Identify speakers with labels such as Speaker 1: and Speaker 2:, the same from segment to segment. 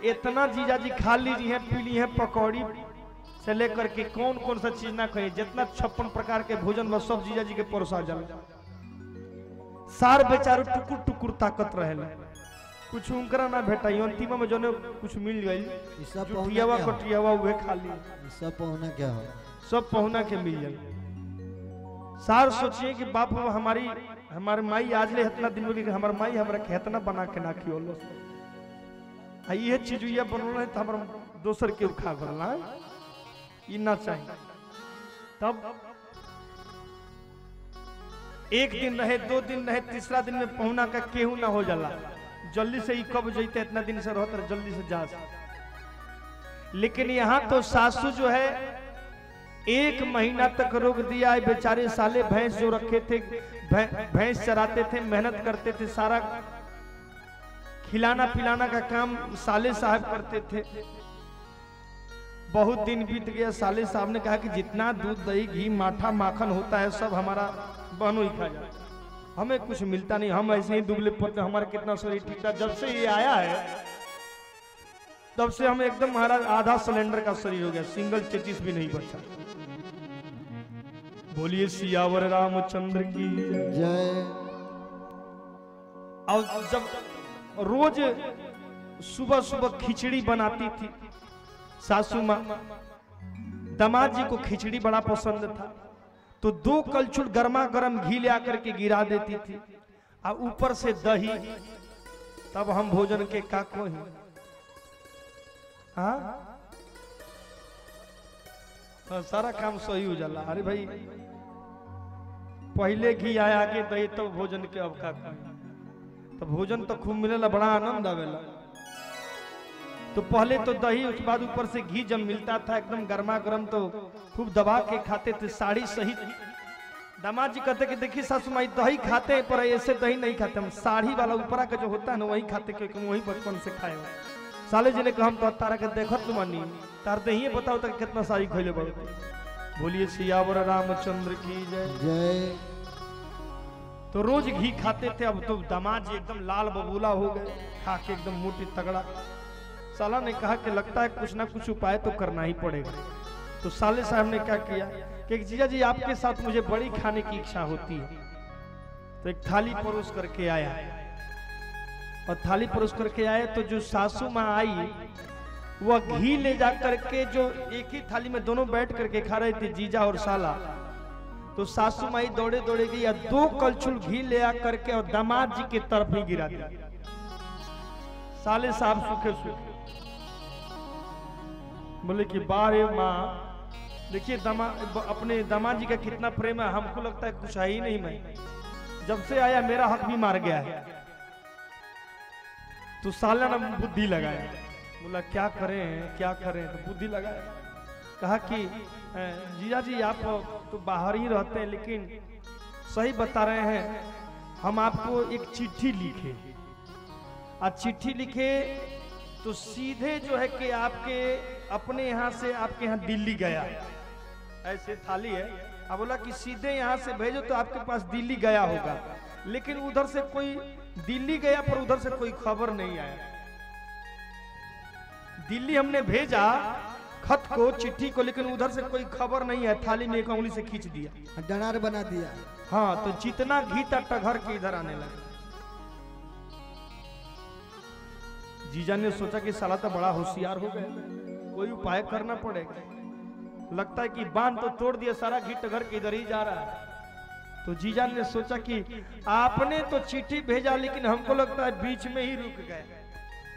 Speaker 1: इतना जीजा जी खा ली है, पी ली है, पकौड़ी से लेकर के कौन कौन सा चीज ना खाए, जितना 56 प्रकार के भोजन बस सब जीजा जी के परोसा जाला। सार बेचारो टुकुर टुकुर ताकत रहेला, कुछ उनकरा ना भेटा, अंतिम में जो कुछ मिल गई जुठियावा कटियावा उहे खा ली।
Speaker 2: सब पहुना क्या हो, सब
Speaker 1: पहुना के मिल जाए। सार सोचिए कि बाप हमारे माई आज ले इतना दिन में हमारे माई हमरा के इतना बना के ना खियोलो, ये चीज ये बनल है तो हमारा दोसर के खा करला ई ना चाहिए। तब एक दिन रहे, 2 दिन रहे, तीसरा दिन में पहुना का केहू ना हो जाला, जल्दी से ही कब जैते, इतना दिन से रहते जल्दी से जा। लेकिन यहाँ तो सासू जो है 1 महीना तक रोक दिया है। बेचारे साले भैंस जो रखे थे, भैंस चराते थे, मेहनत करते थे, सारा खिलाना पिलाना का काम साले साहब करते थे। बहुत दिन बीत गया, साले साहब ने कहा कि जितना दूध दही घी माठा माखन होता है सब हमारा बहनों ही खा जाए, हमें कुछ मिलता नहीं, हम ऐसे ही दुबले पतले, हमारा कितना शरीर ठीक था। जब से ये आया है तब से हम एकदम महाराज आधा सिलेंडर का शरीर हो गया, सिंगल चेचिस भी नहीं बचा। बोलिए सियावर रामचंद्र की
Speaker 2: जय।
Speaker 1: और जब रोज सुबह सुबह खिचड़ी बनाती थी सासू माँ, दामाद जी को खिचड़ी बड़ा पसंद था, तो 2 कलछुल गर्मा गर्म घी ले आकर के गिरा देती थी और ऊपर से दही, तब हम भोजन के काको ही। हाँ सारा काम सही हो जाला। अरे भाई पहले घी आया आगे दही तो भोजन के अब का, तो भोजन तो खूब मिलेला, बड़ा आनंद आवेला। तो पहले तो दही, उसके बाद ऊपर से घी जब मिलता था एकदम गर्मा गर्म तो खूब दबा के खाते थे, साड़ी सहित। दामाद जी कहते कि देखिए सासू माई दही खाते हैं पर ऐसे दही नहीं खाते, हम साड़ी वाला ऊपरा का जो होता है ना वही खाते, क्योंकि वही बचपन से खाए। साले जी ने कहा हम तो तारा के देखत तुम नहीं तार दही बताओ तक कितना साड़ी खोले बड़े। बोलिए सियावर रामचंद्र की जय
Speaker 2: जय।
Speaker 1: तो रोज घी खाते थे, अब तो दामाद जी एकदम लाल बबूला हो गए, खा के एकदम मोटी तगड़ा। साला ने कहा कि लगता है कुछ ना कुछ उपाय तो करना ही पड़ेगा। तो साले साहब ने क्या किया कि जीजा जी आपके साथ मुझे बड़ी खाने की इच्छा होती है, तो एक थाली परोस करके आया, और थाली परोस करके आए तो जो सासू माँ आई वह घी ले जा करके जो एक ही थाली में दोनों बैठ करके खा रहे थे, जीजा और साला। तो सासू माई दौड़े दौड़े गई या 2 कलछुल घी ले आ करके और दामाद जी की तरफ ही गिरा दिया। साले साहब सूखे सूखे बोले कि बारे माँ, देखिए अपने दामाद जी का कितना प्रेम है, हमको लगता है कुछ है ही नहीं, मैं जब से आया मेरा हक भी मार गया है। तो साला ने बुद्धि लगाया, बोला क्या करें क्या करें, तो बुद्धि लगाया, कहा कि जीजा जी आप तो बाहर ही रहते हैं, लेकिन सही बता रहे हैं, हम आपको एक चिट्ठी लिखे, और चिट्ठी लिखे तो सीधे जो है कि आपके अपने यहाँ से आपके यहाँ दिल्ली गया, ऐसे थाली है, अब बोला कि सीधे यहाँ से भेजो तो आपके पास दिल्ली गया होगा, लेकिन उधर से कोई दिल्ली गया पर उधर से कोई खबर नहीं आया। दिल्ली हमने भेजा खत को, चिट्ठी को, लेकिन उधर से कोई खबर नहीं है। थाली में एक उंगली से खींच दिया,
Speaker 2: डनार बना दिया।
Speaker 1: हाँ, तो जितना घी था टघर के इधर आने लगा। जीजा ने सोचा कि साला तो बड़ा होशियार हो गया, कोई उपाय करना पड़ेगा, लगता है कि बांध तो तोड़ दिया, सारा घी टघर के इधर ही जा रहा है। तो जीजा ने सोचा कि आपने तो चिट्ठी भेजा, लेकिन हमको लगता है बीच में ही रुक गए,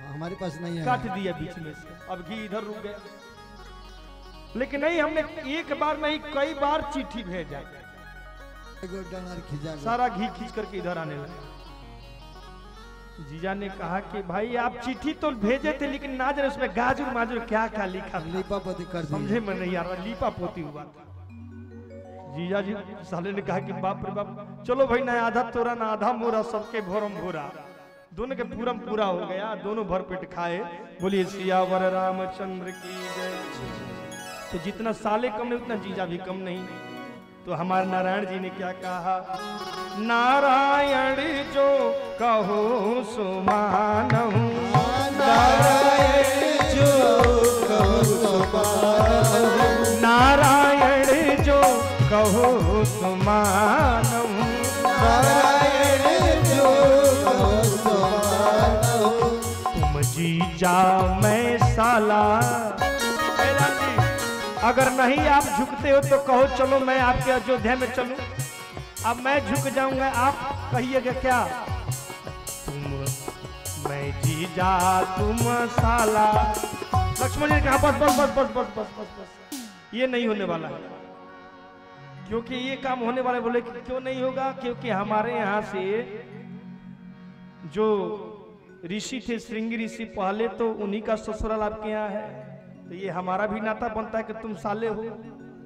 Speaker 2: हमारे पास नहीं है,
Speaker 1: काट दिया बीच में से, अब घी इधर रुक गया। लेकिन नहीं, हमने एक बार नहीं कई बार चिट्ठी भेजा, सारा घी खींच करके इधर आने लगा। जीजा ने कहा कि भाई आप चिट्ठी तो भेजे थे, लेकिन ना जाने उसमें गाजर माजूर क्या क्या लिखा,
Speaker 2: लीपा पोती कर
Speaker 1: समझे में नहीं आ रहा, लीपा पोती हुआ। जीजा जी साले ने कहा कि बाप रे बाप, चलो भाई ना आधा तोरा ना आधा मोरा, सबके भोरम भोरा, दोनों के पूरम पूरा हो गया, दोनों भर पेट खाए। बोलिए सियावर रामचंद्र की जय। तो जितना साले कम नहीं उतना जीजा भी कम नहीं। तो हमारे नारायण जी ने क्या कहा, नारायण जो कहो सुमानहु, नारायण जीजा मैं साला। राम जी अगर नहीं आप झुकते हो तो कहो चलो मैं आपके अयोध्या में चलूं। अब मैं झुक जाऊंगा, आप कहिएगा क्या? मैं जीजा तुम साला। लक्ष्मण जी ने कहा बस बस बस बस बस बस बस बस, ये नहीं होने वाला है। क्योंकि ये काम होने वाले। बोले कि क्यों नहीं होगा? क्योंकि हमारे यहाँ से जो ऋषि थे, श्रृंगी ऋषि, पहले तो उन्हीं का ससुराल आपके यहाँ है, तो ये हमारा भी नाता बनता है कि तुम साले हो।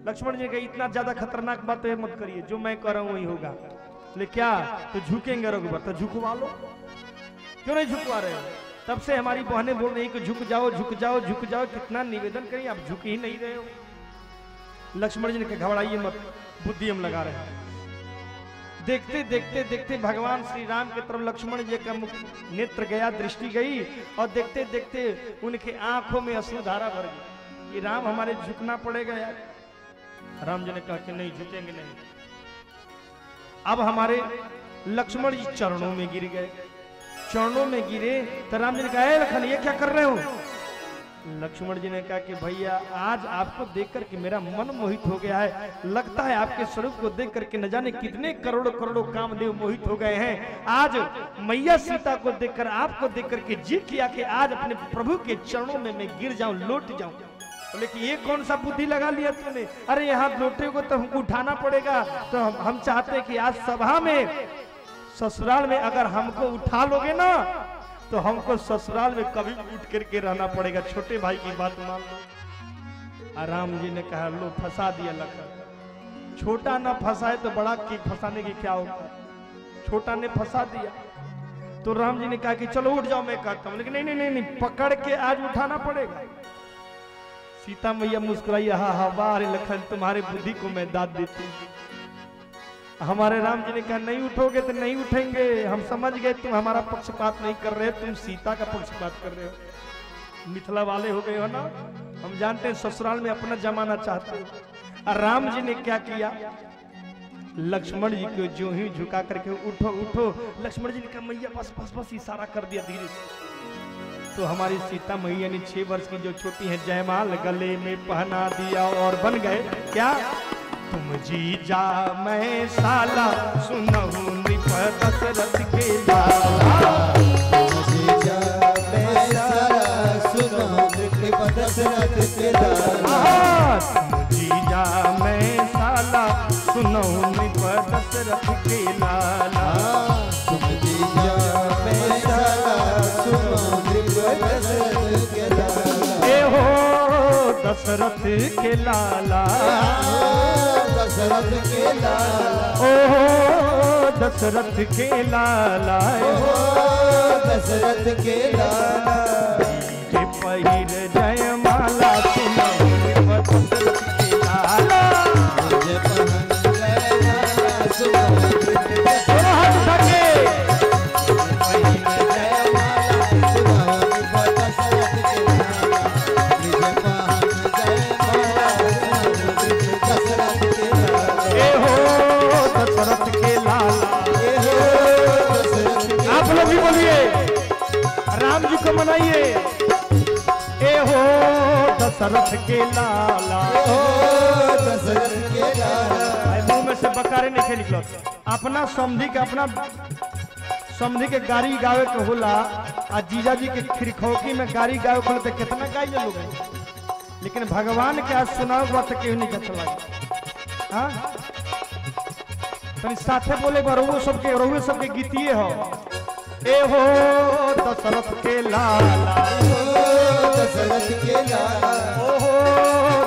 Speaker 1: लक्ष्मण जी का इतना ज्यादा खतरनाक बात तो मत करिए, जो मैं कर रहा हूँ वही होगा। बोले क्या? तो झुकेंगे रघुवर, तो झुकवा लो। क्यों नहीं झुकवा रहे हो? तब से हमारी बहनें बोल रही कि झुक जाओ झुक जाओ झुक जाओ, कितना निवेदन करें, आप झुक ही नहीं रहे हो। लक्ष्मण जी ने कहा घबराइए मत, बुद्धि हम लगा रहे हैं। देखते देखते देखते भगवान श्री राम की तरफ लक्ष्मण जी का नेत्र गया, दृष्टि गई, और देखते देखते उनके आंखों में अश्रुधारा भर गई कि राम हमारे झुकना पड़ेगा यार। राम जी ने कहा कि नहीं झुकेंगे नहीं। अब हमारे लक्ष्मण जी चरणों में गिर गए। चरणों में गिरे तो राम जी ने कहा लखन ये क्या कर रहे हो? लक्ष्मण जी ने कहा कि भैया आज आपको देखकर के मेरा मन मोहित हो गया है। लगता है आपके स्वरूप को देख करके न जाने कितने करोड़ों करोड़ों कामदेव मोहित हो गए हैं। आज मैया सीता को देखकर, आपको देख करके जी किया कि आज अपने प्रभु के चरणों में मैं गिर जाऊं, लौट जाऊं। लेकिन ये कौन सा बुद्धि लगा लिया तूने? अरे यहाँ लोटे को तो हमको उठाना पड़ेगा। तो हम चाहते हैं कि आज सभा में, ससुराल में अगर हमको उठा लोगे ना तो हमको ससुराल में कभी उठ करके रहना पड़ेगा। छोटे भाई की बात मान लो। राम जी ने कहा लो फंसा दिया लखन। छोटा ना फंसाए तो बड़ा की फंसाने की क्या होगा? छोटा ने फंसा दिया। तो राम जी ने कहा कि चलो उठ जाओ, मैं कहता हूं। लेकिन नहीं नहीं नहीं, पकड़ के आज उठाना पड़ेगा। सीता मैया मुस्कुराई, हा हा वाह लखन, तुम्हारे बुद्धि को मैं दाद देती हूँ। हमारे राम जी ने कहा नहीं उठोगे तो नहीं उठेंगे, हम समझ गए तुम हमारा पक्षपात नहीं कर रहे, तुम सीता का पक्षपात कर रहे हो। मिथिला वाले हो गए हो ना, हम जानते हैं ससुराल में अपना जमाना चाहते हो। और राम जी ने क्या किया? लक्ष्मण जी को जो ही झुका करके उठो उठो, लक्ष्मण जी ने कहा मैया बस बस बस, इशारा कर दिया धीरे से। तो हमारी सीता मैया ने 6 वर्ष की जो छोटी है जयमाल गले में पहना दिया और बन गए क्या? तुम जीजा मैं साला, सुनहु नृप दशरथ के लाला।
Speaker 2: तुम जीजा मैं साला, सुनहु नृप दशरथ के लाला।
Speaker 1: तुम जीजा मैं साला, सुनहु नृप दशरथ के लाला।
Speaker 2: तुम जीजा मैं साला, सुनहु नृप दशरथ के लाला।
Speaker 1: ए हो दशरथ के लाला,
Speaker 2: दशरथ के लाला।
Speaker 1: ओहो दशरथ के लाला,
Speaker 2: ओहो दशरथ के लाला।
Speaker 1: के पहिर जयमाला, सुनहु नृप दशरथ के लाला।
Speaker 2: मुझे पहन जयमाला, सुनहु नृप दशरथ के लाला।
Speaker 1: पहिर
Speaker 2: जयमाला, सुनहु नृप दशरथ के लाला। मुझे पहन जयमाला, सुनहु नृप दशरथ के लाला।
Speaker 1: दशरथ के लाला।
Speaker 2: दशरथ के
Speaker 1: आप लोग भी बोलिए, राम जी को मनाइए। ए हो दशरथ के लाला,
Speaker 2: दशरथ के लाला।
Speaker 1: मुंह में से बकारे नहीं निकलो। अपना समझी के, अपना समझी के गाड़ी गावे के होला, आ जीजा जी के खिरखौकी में गाड़ी गावे के होला तो कितना गाई लोग। लेकिन भगवान के आज सुनाओ बात क्यों नहीं चला? हाँ साथे बोले रहुए सबके गीतिए हो। ए हो दशरथ के लाला,
Speaker 2: दशरथ के लाला।
Speaker 1: ओहो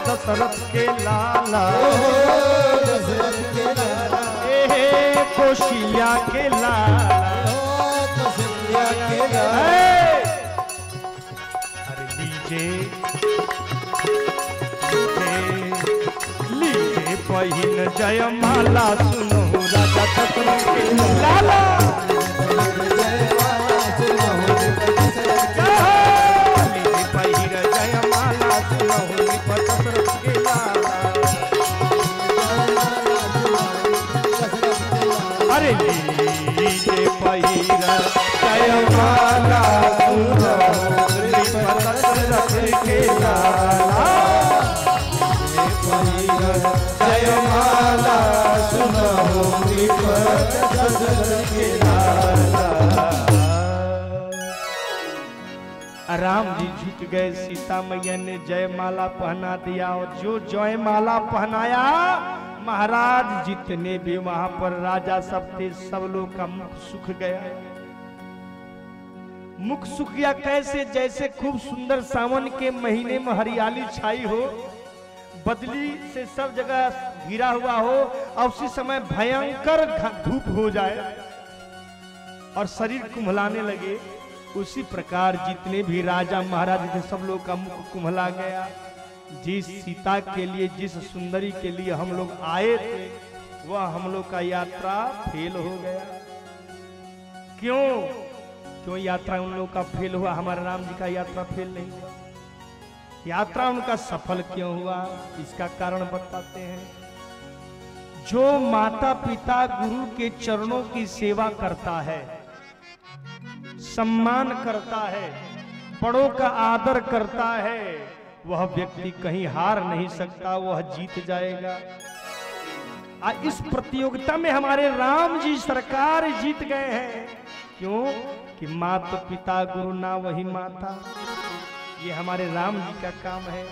Speaker 1: दशरथ के लाला,
Speaker 2: दशरथ के लाला।
Speaker 1: ए कौशल्या के लाला,
Speaker 2: कौशल्या के लाला।
Speaker 1: अरे लीजिए लीजिए पहिन जयमाला, सुनो राजा दशरथ के लाला। लीजिए पहिन जयमाला, सुनो नृप दशरथ के लाला। अरे लीजिए पहिन जयमाला, सुनो
Speaker 2: विपद दशरथ के लाला।
Speaker 1: राम जी झुक गए, सीता मैया ने जयमाला पहना दिया, और जो जयमाला पहनाया महाराज जितने भी वहां पर राजा सब थे, सब लोग का मुख सूख गया। मुख सूख गया कैसे? जैसे खूब सुंदर सावन के महीने में हरियाली छाई हो, बदली से सब जगह घिरा हुआ हो, और उसी समय भयंकर धूप हो जाए और शरीर कुम्हलाने लगे, उसी प्रकार जितने भी राजा महाराज थे सब लोग का मुख कुम्हला गया। जिस सीता के लिए, जिस सुंदरी के लिए हम लोग आए थे, वह हम लोग का यात्रा फेल हो गया। क्यों क्यों यात्रा उन लोग का फेल हुआ? हमारे राम जी का यात्रा फेल नहीं हुआ। यात्रा उनका सफल क्यों हुआ? इसका कारण बताते हैं। जो माता पिता गुरु के चरणों की सेवा करता है, सम्मान करता है, बड़ों का आदर करता है, वह व्यक्ति कहीं हार नहीं सकता, वह जीत जाएगा। इस प्रतियोगिता में हमारे राम जी सरकार जीत गए हैं। क्यों? कि माता पिता गुरु ना वही माता, ये हमारे राम जी का काम है।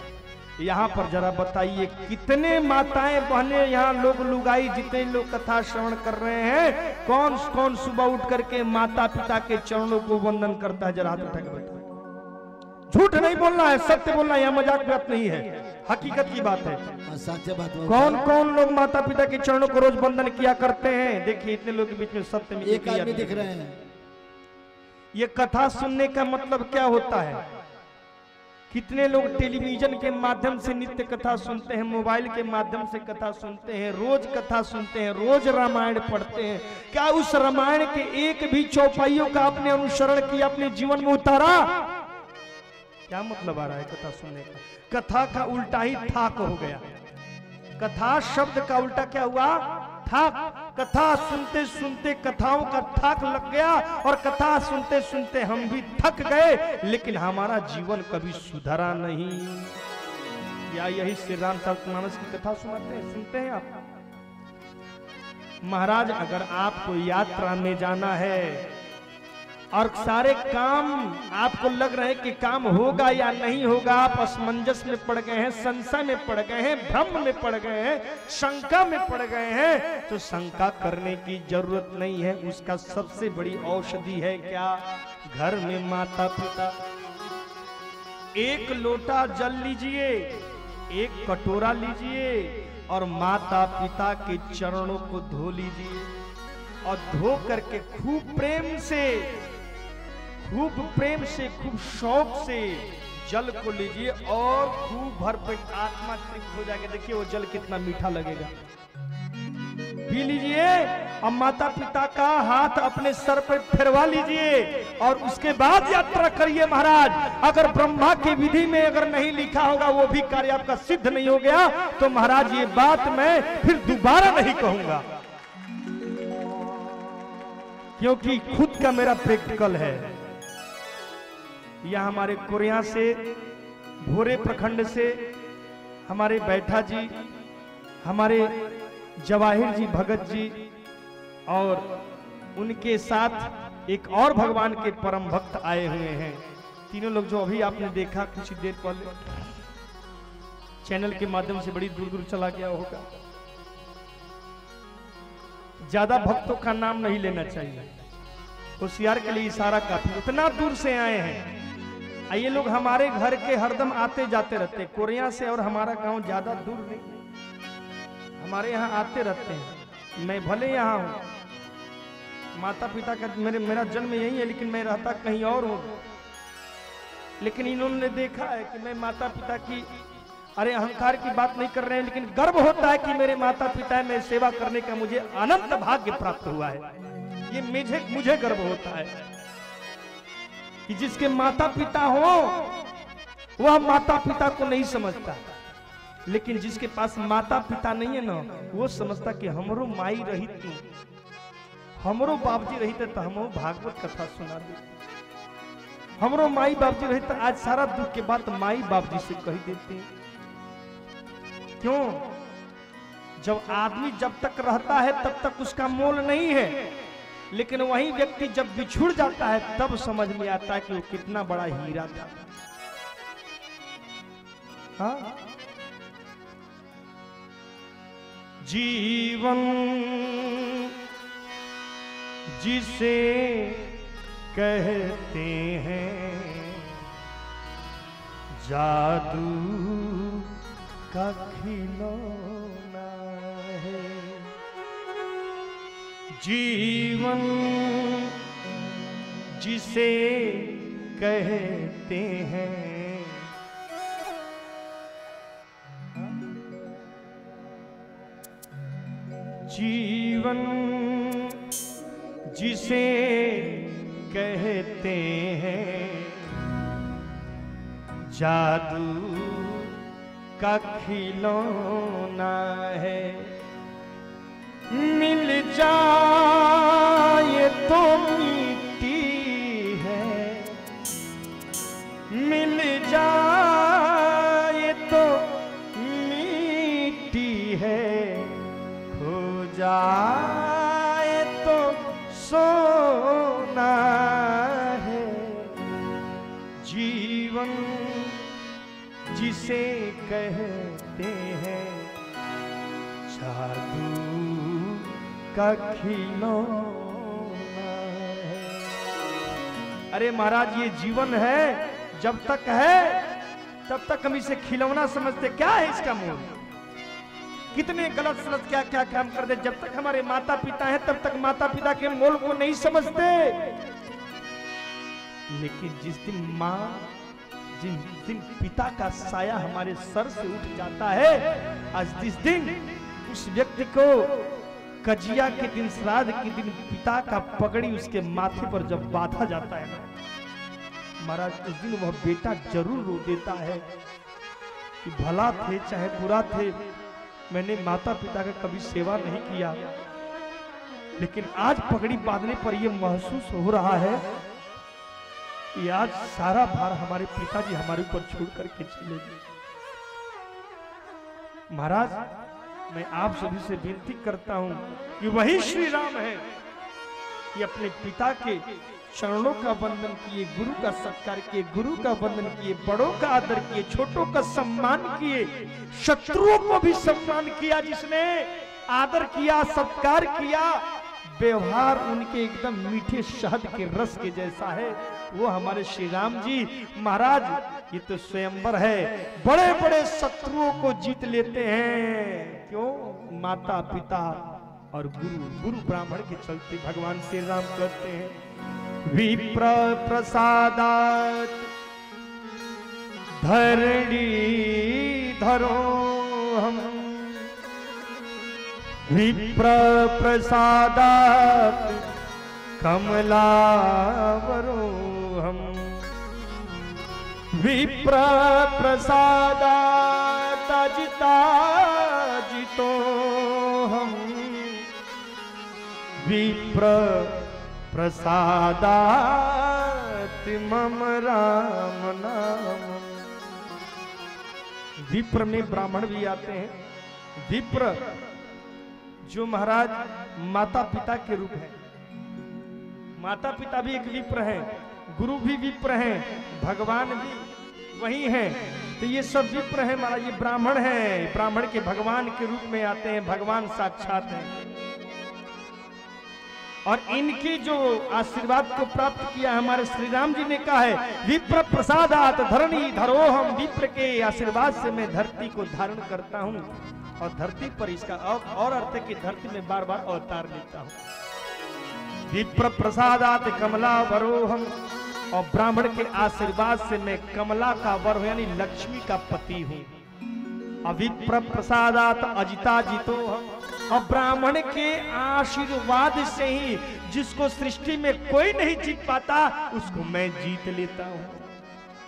Speaker 1: यहाँ पर जरा बताइए, कितने माताएं बहने, यहाँ लोग लुगाई जितने लोग कथा श्रवण कर रहे हैं, कौन कौन सुबह उठ करके माता पिता के चरणों को वंदन करता है? जरा हाथ उठा के बताइए। झूठ नहीं बोलना है, सत्य बोलना है, यह मजाक बात नहीं है, हकीकत की बात है।
Speaker 2: सत्य बात।
Speaker 1: कौन कौन लोग माता पिता के चरणों को रोज वंदन किया करते हैं? देखिए इतने लोग के बीच में सत्य में
Speaker 2: एक आदमी दिख रहे हैं।
Speaker 1: ये कथा सुनने का मतलब क्या होता है? कितने लोग टेलीविजन के माध्यम से नित्य कथा सुनते हैं, मोबाइल के माध्यम से कथा सुनते हैं, रोज कथा सुनते हैं, रोज रामायण पढ़ते हैं। क्या उस रामायण के एक भी चौपाइयों का आपने अनुसरण किया, अपने जीवन में उतारा? क्या मतलब आ रहा है कथा सुनने का? कथा का उल्टा ही ठाक हो गया। कथा शब्द का उल्टा क्या हुआ? ठाक। कथा सुनते सुनते कथाओं का ठाक लग गया, और कथा सुनते सुनते हम भी थक गए, लेकिन हमारा जीवन कभी सुधरा नहीं। या यही श्री रामचरितमानस की कथा सुनते हैं आप? महाराज, अगर आपको यात्रा में जाना है और सारे काम आपको लग रहे हैं कि काम होगा या नहीं होगा, आप असमंजस में पड़ गए हैं, संशय में पड़ गए हैं, भ्रम में पड़ गए हैं, शंका में पड़ गए हैं, तो शंका करने की जरूरत नहीं है। उसका सबसे बड़ी औषधि है क्या? घर में माता पिता। एक लोटा जल लीजिए, एक कटोरा लीजिए, और माता पिता के चरणों को धो लीजिए, और धो करके खूब प्रेम से, खूब शौक से जल को लीजिए, और खूब भरपेट आत्मा तृप्त हो जाएगा। देखिए वो जल कितना मीठा लगेगा। पी लीजिए, और माता पिता का हाथ अपने सर पर फेरवा लीजिए, और उसके बाद यात्रा करिए। महाराज, अगर ब्रह्मा की विधि में अगर नहीं लिखा होगा, वो भी कार्य आपका सिद्ध नहीं हो गया, तो महाराज ये बात मैं फिर दोबारा नहीं कहूंगा, क्योंकि खुद का मेरा प्रैक्टिकल है। यह हमारे कोरिया से, भोरे प्रखंड से हमारे बैठा जी, हमारे जवाहिर जी भगत जी, और उनके साथ एक और भगवान के परम भक्त आए हुए हैं। तीनों लोग जो अभी आपने देखा कुछ देर पहले चैनल के माध्यम से बड़ी दूर दूर चला गया होगा। ज्यादा भक्तों का नाम नहीं लेना चाहिए, होशियार के लिए इशारा काफी। उतना दूर से आए हैं। ये लोग हमारे घर के हरदम आते जाते रहते हैं। कोरिया से और हमारा गांव ज्यादा दूर नहीं, हमारे यहाँ आते रहते हैं। मैं भले यहाँ हूँ, माता पिता का मेरा जन्म यही है, लेकिन मैं रहता कहीं और हूँ। लेकिन इन्होंने देखा है कि मैं माता पिता की, अरे अहंकार की बात नहीं कर रहे हैं, लेकिन गर्व होता है कि मेरे माता पिता में सेवा करने का मुझे अनंत भाग्य प्राप्त हुआ है। ये मुझे गर्व होता है कि जिसके माता पिता हो वह माता पिता को नहीं समझता, लेकिन जिसके पास माता पिता नहीं है ना, वो समझता कि हमरो माई रही थी, हमरो बाबजी रही थे तो हम भागवत कथा सुना दे, हमरो माई बाबजी रही तो आज सारा दुख के बात माई बाबजी से कही देते हैं। क्यों? जब आदमी जब तक रहता है तब तक उसका मोल नहीं है, लेकिन वही व्यक्ति जब बिछुड़ जाता है तब समझ में आता है कि वो कितना बड़ा हीरा था। हाँ? जीवन जिसे कहते हैं जादू का खिलौना है। जीवन जिसे कहते हैं जीवन जिसे कहते हैं जादू का खिलौना है। मिल जाए तो मिट्टी है, मिल जाए तो मिट्टी है, खो जाए तो सोना है। जीवन जिसे कहते हैं जादू का खिलौना है। अरे महाराज ये जीवन है, जब तक है तब तक हम इसे खिलौना समझते। क्या है इसका मोल? कितने गलत सलत क्या क्या काम कर दे। जब तक हमारे माता पिता हैं तब तक माता पिता के मोल को नहीं समझते, लेकिन जिस दिन माँ जिस दिन पिता का साया हमारे सर से उठ जाता है, आज जिस दिन उस व्यक्ति को कजिया के दिन, श्राद्ध के दिन पिता का पगड़ी उसके माथे पर जब बांधा जाता है महाराज, उस दिन वह बेटा जरूर रो देता है कि भला थे चाहे बुरा थे, मैंने माता पिता का कभी सेवा नहीं किया, लेकिन आज पगड़ी बांधने पर यह महसूस हो रहा है कि आज सारा भार हमारे पिताजी हमारे ऊपर छोड़ करके चले गए। महाराज मैं आप सभी से विनती करता हूं कि वही श्री राम है कि अपने पिता के चरणों का वंदन किए, गुरु का सत्कार किए, गुरु का वंदन किए, बड़ों का आदर किए, छोटों का सम्मान किए, शत्रुओं को भी सम्मान किया। जिसने आदर किया, सत्कार किया, व्यवहार उनके एकदम मीठे शहद के रस के जैसा है, वो हमारे श्री राम जी। महाराज ये तो स्वयंवर है, बड़े बड़े शत्रुओं को जीत लेते हैं। क्यों? माता पिता और गुरु, गुरु ब्राह्मण के चलते भगवान श्री राम कहते हैं विप्र प्रसादात धरणी धरो हम, विप्र प्रसादात कमलावरो हम, विप्र प्रसादात अजिता जितो हम, विप्र प्रसादात मम राम नाम। विप्र में ब्राह्मण भी आते हैं। विप्र जो महाराज माता पिता के रूप है, माता पिता भी एक विप्र है, गुरु भी विप्र है, भगवान भी वही है। तो ये सब विप्र है महाराज, ये ब्राह्मण है, ब्राह्मण के भगवान के रूप में आते हैं, भगवान साक्षात हैं। और इनके जो आशीर्वाद को प्राप्त किया हमारे श्री राम जी ने कहा है विप्र प्रसादात धरणी धरोहम, विप्र के आशीर्वाद से मैं धरती को धारण करता हूँ। और धरती पर इसका और अर्थ है कि धरती में बार बार अवतार लेता हूँ। विप्र प्रसादात कमला वरोहम, और ब्राह्मण के आशीर्वाद से मैं कमला का वर यानी लक्ष्मी का पति हूँ। अविप्र प्रसादात अजिता जितो हम, और ब्राह्मण के आशीर्वाद से ही जिसको सृष्टि में कोई नहीं जीत पाता उसको मैं जीत लेता हूँ।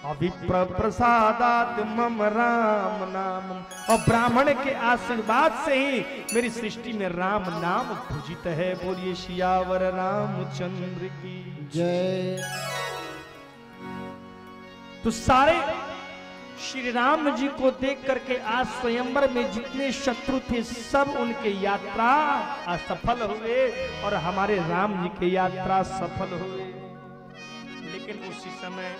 Speaker 1: अविप्र प्रसादात मम राम नाम, और ब्राह्मण के आशीर्वाद से ही मेरी सृष्टि में राम नाम पूजित है। बोलिए सियावर रामचंद्र की
Speaker 2: जय।
Speaker 1: तो सारे श्री राम जी को देख करके आज स्वयंवर में जितने शत्रु थे सब उनके यात्रा असफल हुए और हमारे राम जी की यात्रा सफल हुए। लेकिन उसी समय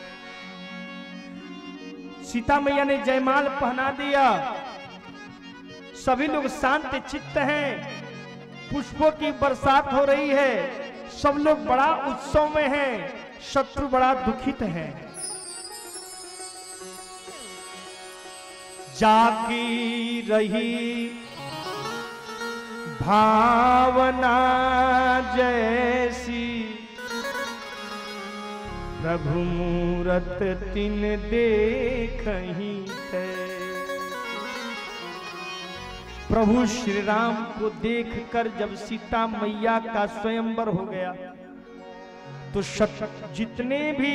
Speaker 1: सीता मैया ने जयमाल पहना दिया, सभी लोग शांत चित्त हैं, पुष्पों की बरसात हो रही है, सब लोग बड़ा उत्सव में हैं, शत्रु बड़ा दुखित है। जाकी रही भावना जैसी, प्रभु मूरत तिन देखहि है। प्रभु श्री राम को देखकर जब सीता मैया का स्वयंवर हो गया तो जितने भी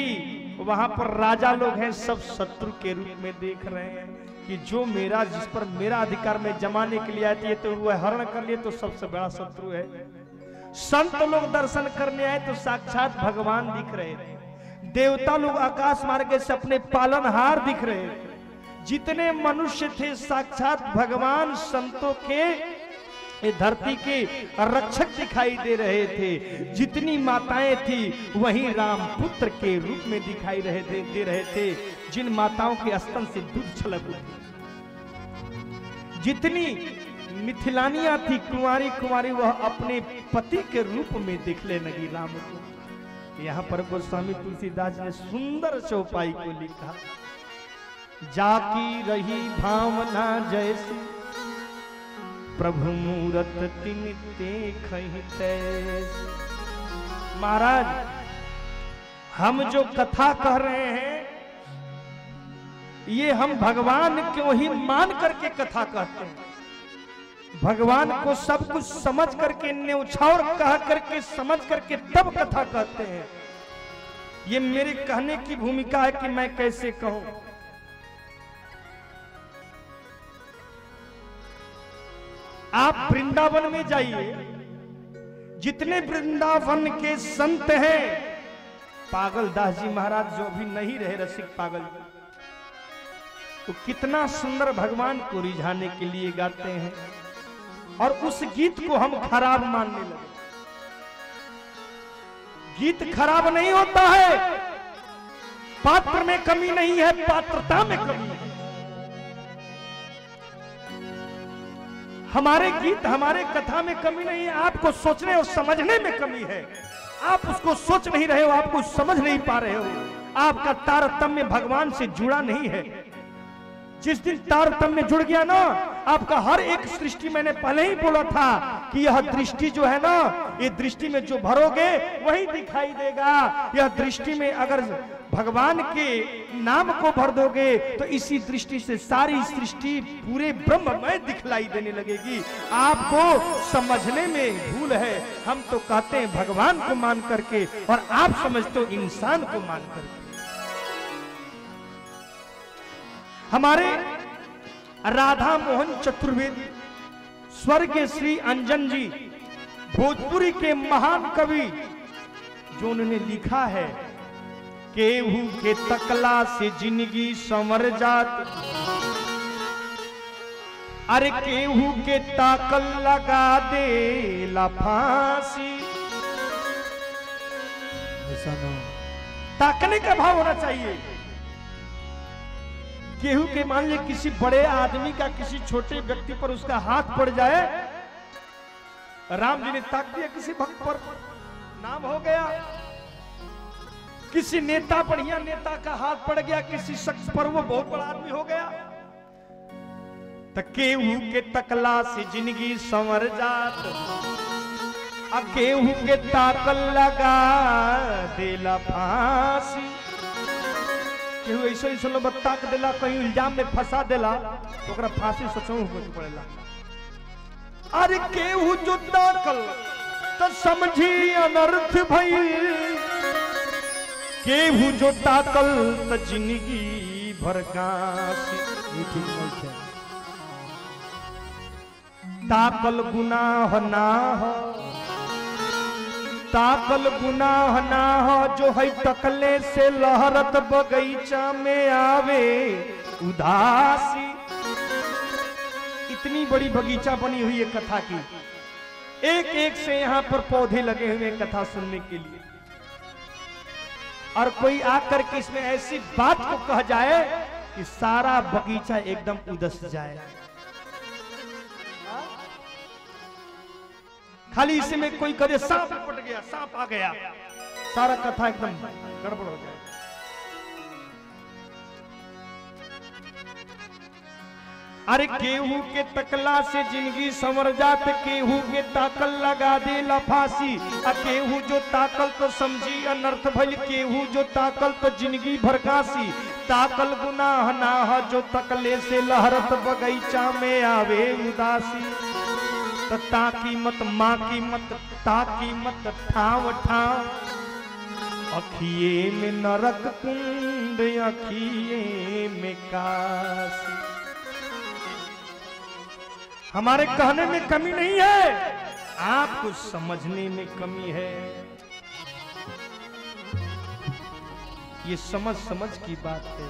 Speaker 1: वहां पर राजा लोग हैं सब शत्रु के रूप में देख रहे हैं कि जो मेरा जिस पर मेरा अधिकार में जमाने के लिए आए थे तो वह हरण कर लिए तो सबसे बड़ा शत्रु है। संत लोग दर्शन करने आए तो साक्षात भगवान दिख रहे थे, देवता लोग आकाश मार्ग से अपने पालनहार दिख रहे थे, जितने मनुष्य थे साक्षात भगवान संतों के धरती के रक्षक दिखाई दे रहे थे, जितनी माताएं थी वही राम पुत्र के रूप में दिखाई दे रहे थे, जिन माताओं के स्तन से दूध छलक उठी, जितनी मिथिलानियां थी कुंवारी कुंवारी वह अपने पति के रूप में दिखने लगी राम को। यहाँ पर गोस्वामी तुलसीदास ने सुंदर चौपाई को लिखा, जाकी रही भावना जैसी, प्रभु मूरत तिन देखहि तैसी। महाराज हम जो कथा कह रहे हैं ये हम भगवान क्यों ही मान करके कथा कहते हैं, भगवान को सब कुछ समझ करके न्यौछावर कह करके समझ करके तब कथा कहते हैं। ये मेरे कहने की भूमिका है कि मैं कैसे कहूं। आप वृंदावन में जाइए, जितने वृंदावन के संत हैं, पागल दास जी महाराज जो भी नहीं रहे रसिक पागल जी, तो कितना सुंदर भगवान को रिझाने के लिए गाते हैं और उस गीत को हम खराब मानने लगे। गीत खराब नहीं होता है, पात्र में कमी नहीं है, पात्रता में कमी है। हमारे गीत हमारे कथा में कमी नहीं है, आपको सोचने और समझने में कमी है। आप उसको सोच नहीं रहे हो, आपको समझ नहीं पा रहे हो, आपका तारतम्य भगवान से जुड़ा नहीं है। जिस दिन तारतम्य जुड़ गया ना, आपका हर एक सृष्टि, मैंने पहले ही बोला था कि यह दृष्टि जो है ना, ये दृष्टि में जो भरोगे वही दिखाई देगा। यह दृष्टि में अगर भगवान के नाम को भर दोगे तो इसी दृष्टि से सारी सृष्टि पूरे ब्रह्ममय दिखलाई देने लगेगी। आपको समझने में भूल है, हम तो कहते हैं भगवान को मान करके और आप समझते हो इंसान को मान करके। हमारे राधा मोहन चतुर्वेदी, स्वर्गीय श्री अंजन जी, भोजपुरी के महान कवि, जो उन्होंने लिखा है, केहू के तकला से जिंदगी संवर जात, अरे केहू के ताकल लगा दे ला फांसी। ताकने का भाव होना चाहिए। केहू के मान लीजिए किसी बड़े आदमी का किसी छोटे व्यक्ति पर उसका हाथ पड़ जाए, राम जी ने ताक दिया किसी भक्त पर, नाम हो गया। किसी नेता, बढ़िया नेता का हाथ पड़ गया किसी शख्स पर, वो बहुत बड़ा आदमी हो गया। तो केहू के तकला से जिंदगी संवर जात, केहू के ताकल लगा देला फांसी। केहू ऐसे ऐसे लोग ताक देला, कहीं इल्जाम में फंसा देला तो ओकरा फांसी सचो पड़ेला। अरे केहू जो ताकल तो समझी अनर्थ भइल, केहू जो ताकल तो जिंदगी भर कासी। ताकल गुनाह ना हो, ताकल गुनाह ना हो, जो है तकले से लहरत बगीचा में आवे उदासी। इतनी बड़ी बगीचा बनी हुई है कथा की, एक एक से यहाँ पर पौधे लगे हुए हैं कथा सुनने के लिए, और कोई आकर के इसमें ऐसी बात को कह जाए कि सारा बगीचा एकदम उदस जाए। खाली इसी में कोई कहे सांप पट गया, सांप आ गया, सारा कथा एकदम गड़बड़ हो जाए। अरे केहू के तकला से जिंदगी संवर जात, केहू के ताकल लगा दे लफासी। केहू जो ताकल तो समझी अनर्थ भइल, केहू जो ताकल तो जिंदगी भरकासी। ताकल गुनाह ना जो तकले से लहरत बगीचा में आवे उदासी। तो ताकी मत माँ की मत ताकी मत ठाव ठाव, अखिए में नरक कुंड अखिए में काशी। हमारे कहने में कमी नहीं है, आपको समझने में कमी है। ये समझ समझ की बात है,